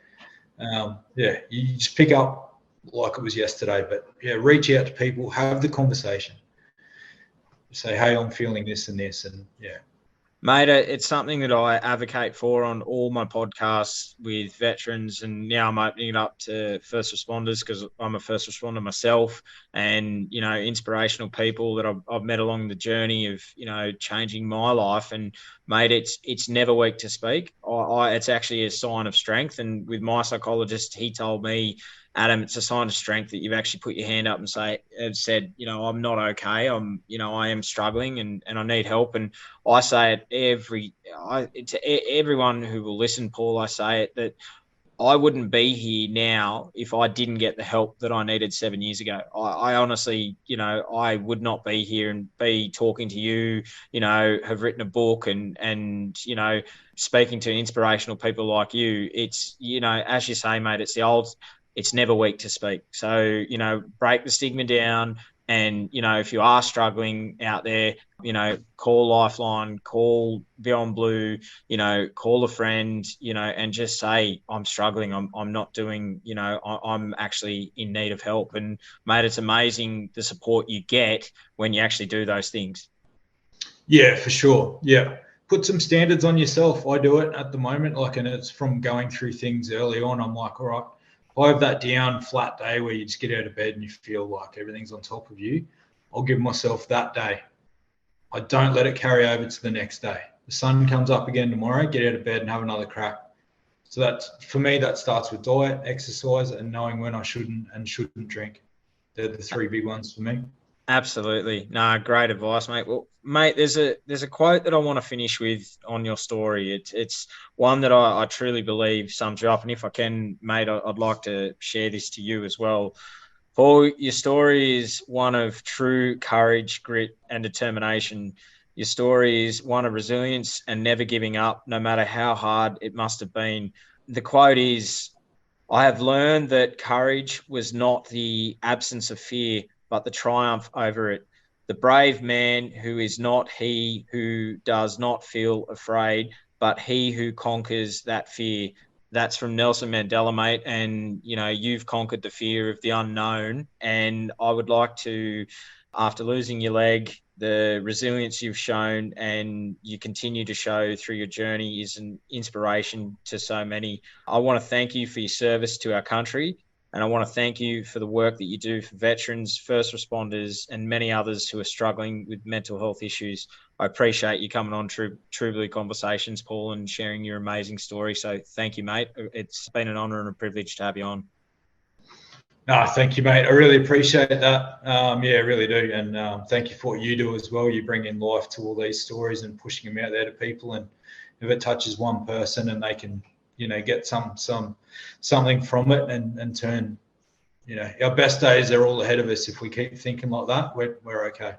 you just pick up like it was yesterday. But reach out to people, have the conversation. Say, hey, I'm feeling this and this, and Mate, it's something that I advocate for on all my podcasts with veterans, and now I'm opening it up to first responders because I'm a first responder myself, and inspirational people that I've met along the journey of changing my life. And mate, it's never weak to speak. It's actually a sign of strength. And with my psychologist, he told me, Adam, it's a sign of strength that you've actually put your hand up and said, I'm not okay. I am struggling and I need help. And I say it to everyone who will listen, Paul, I say it that I wouldn't be here now if I didn't get the help that I needed 7 years ago. I honestly, I would not be here and be talking to you, have written a book and speaking to inspirational people like you. It's, as you say, mate, it's never weak to speak. So, break the stigma down. And, if you are struggling out there, call Lifeline, call Beyond Blue, call a friend, and just say, I'm struggling. I'm not doing, I'm actually in need of help. And mate, it's amazing the support you get when you actually do those things. Yeah, for sure. Yeah. Put some standards on yourself. I do it at the moment. And it's from going through things early on. I'm like, all right, if I have that down flat day where you just get out of bed and you feel like everything's on top of you, I'll give myself that day. I don't let it carry over to the next day. The sun comes up again tomorrow, get out of bed and have another crack. So for me, that starts with diet, exercise, and knowing when I shouldn't and shouldn't drink. They're the three big ones for me. Absolutely. No, great advice, mate. Well, mate, there's a quote that I want to finish with on your story. It's one that I truly believe sums you up. And if I can, mate, I'd like to share this to you as well. Paul, your story is one of true courage, grit, and determination. Your story is one of resilience and never giving up, no matter how hard it must have been. The quote is, I have learned that courage was not the absence of fear, but the triumph over it. The brave man who is not he who does not feel afraid, but he who conquers that fear. That's from Nelson Mandela, mate. And, you've conquered the fear of the unknown. And I would like to, after losing your leg, the resilience you've shown and you continue to show through your journey is an inspiration to so many. I want to thank you for your service to our country. And I want to thank you for the work that you do for veterans, first responders, and many others who are struggling with mental health issues. I appreciate you coming on True Blue Conversations, Paul, and sharing your amazing story. So thank you, mate. It's been an honour and a privilege to have you on. No, thank you, mate. I really appreciate that. I really do. And thank you for what you do as well. You bring in life to all these stories and pushing them out there to people. And if it touches one person and they can, get something from it and turn, our best days are all ahead of us. If we keep thinking like that, we're okay.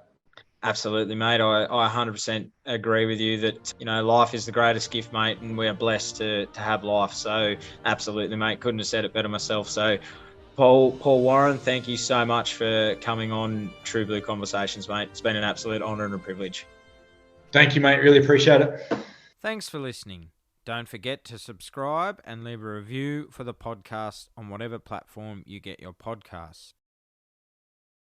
Absolutely, mate. I 100% agree with you that, life is the greatest gift, mate, and we are blessed to have life. So absolutely, mate. Couldn't have said it better myself. So Paul Warren, thank you so much for coming on True Blue Conversations, mate. It's been an absolute honour and a privilege. Thank you, mate. Really appreciate it. Thanks for listening. Don't forget to subscribe and leave a review for the podcast on whatever platform you get your podcasts.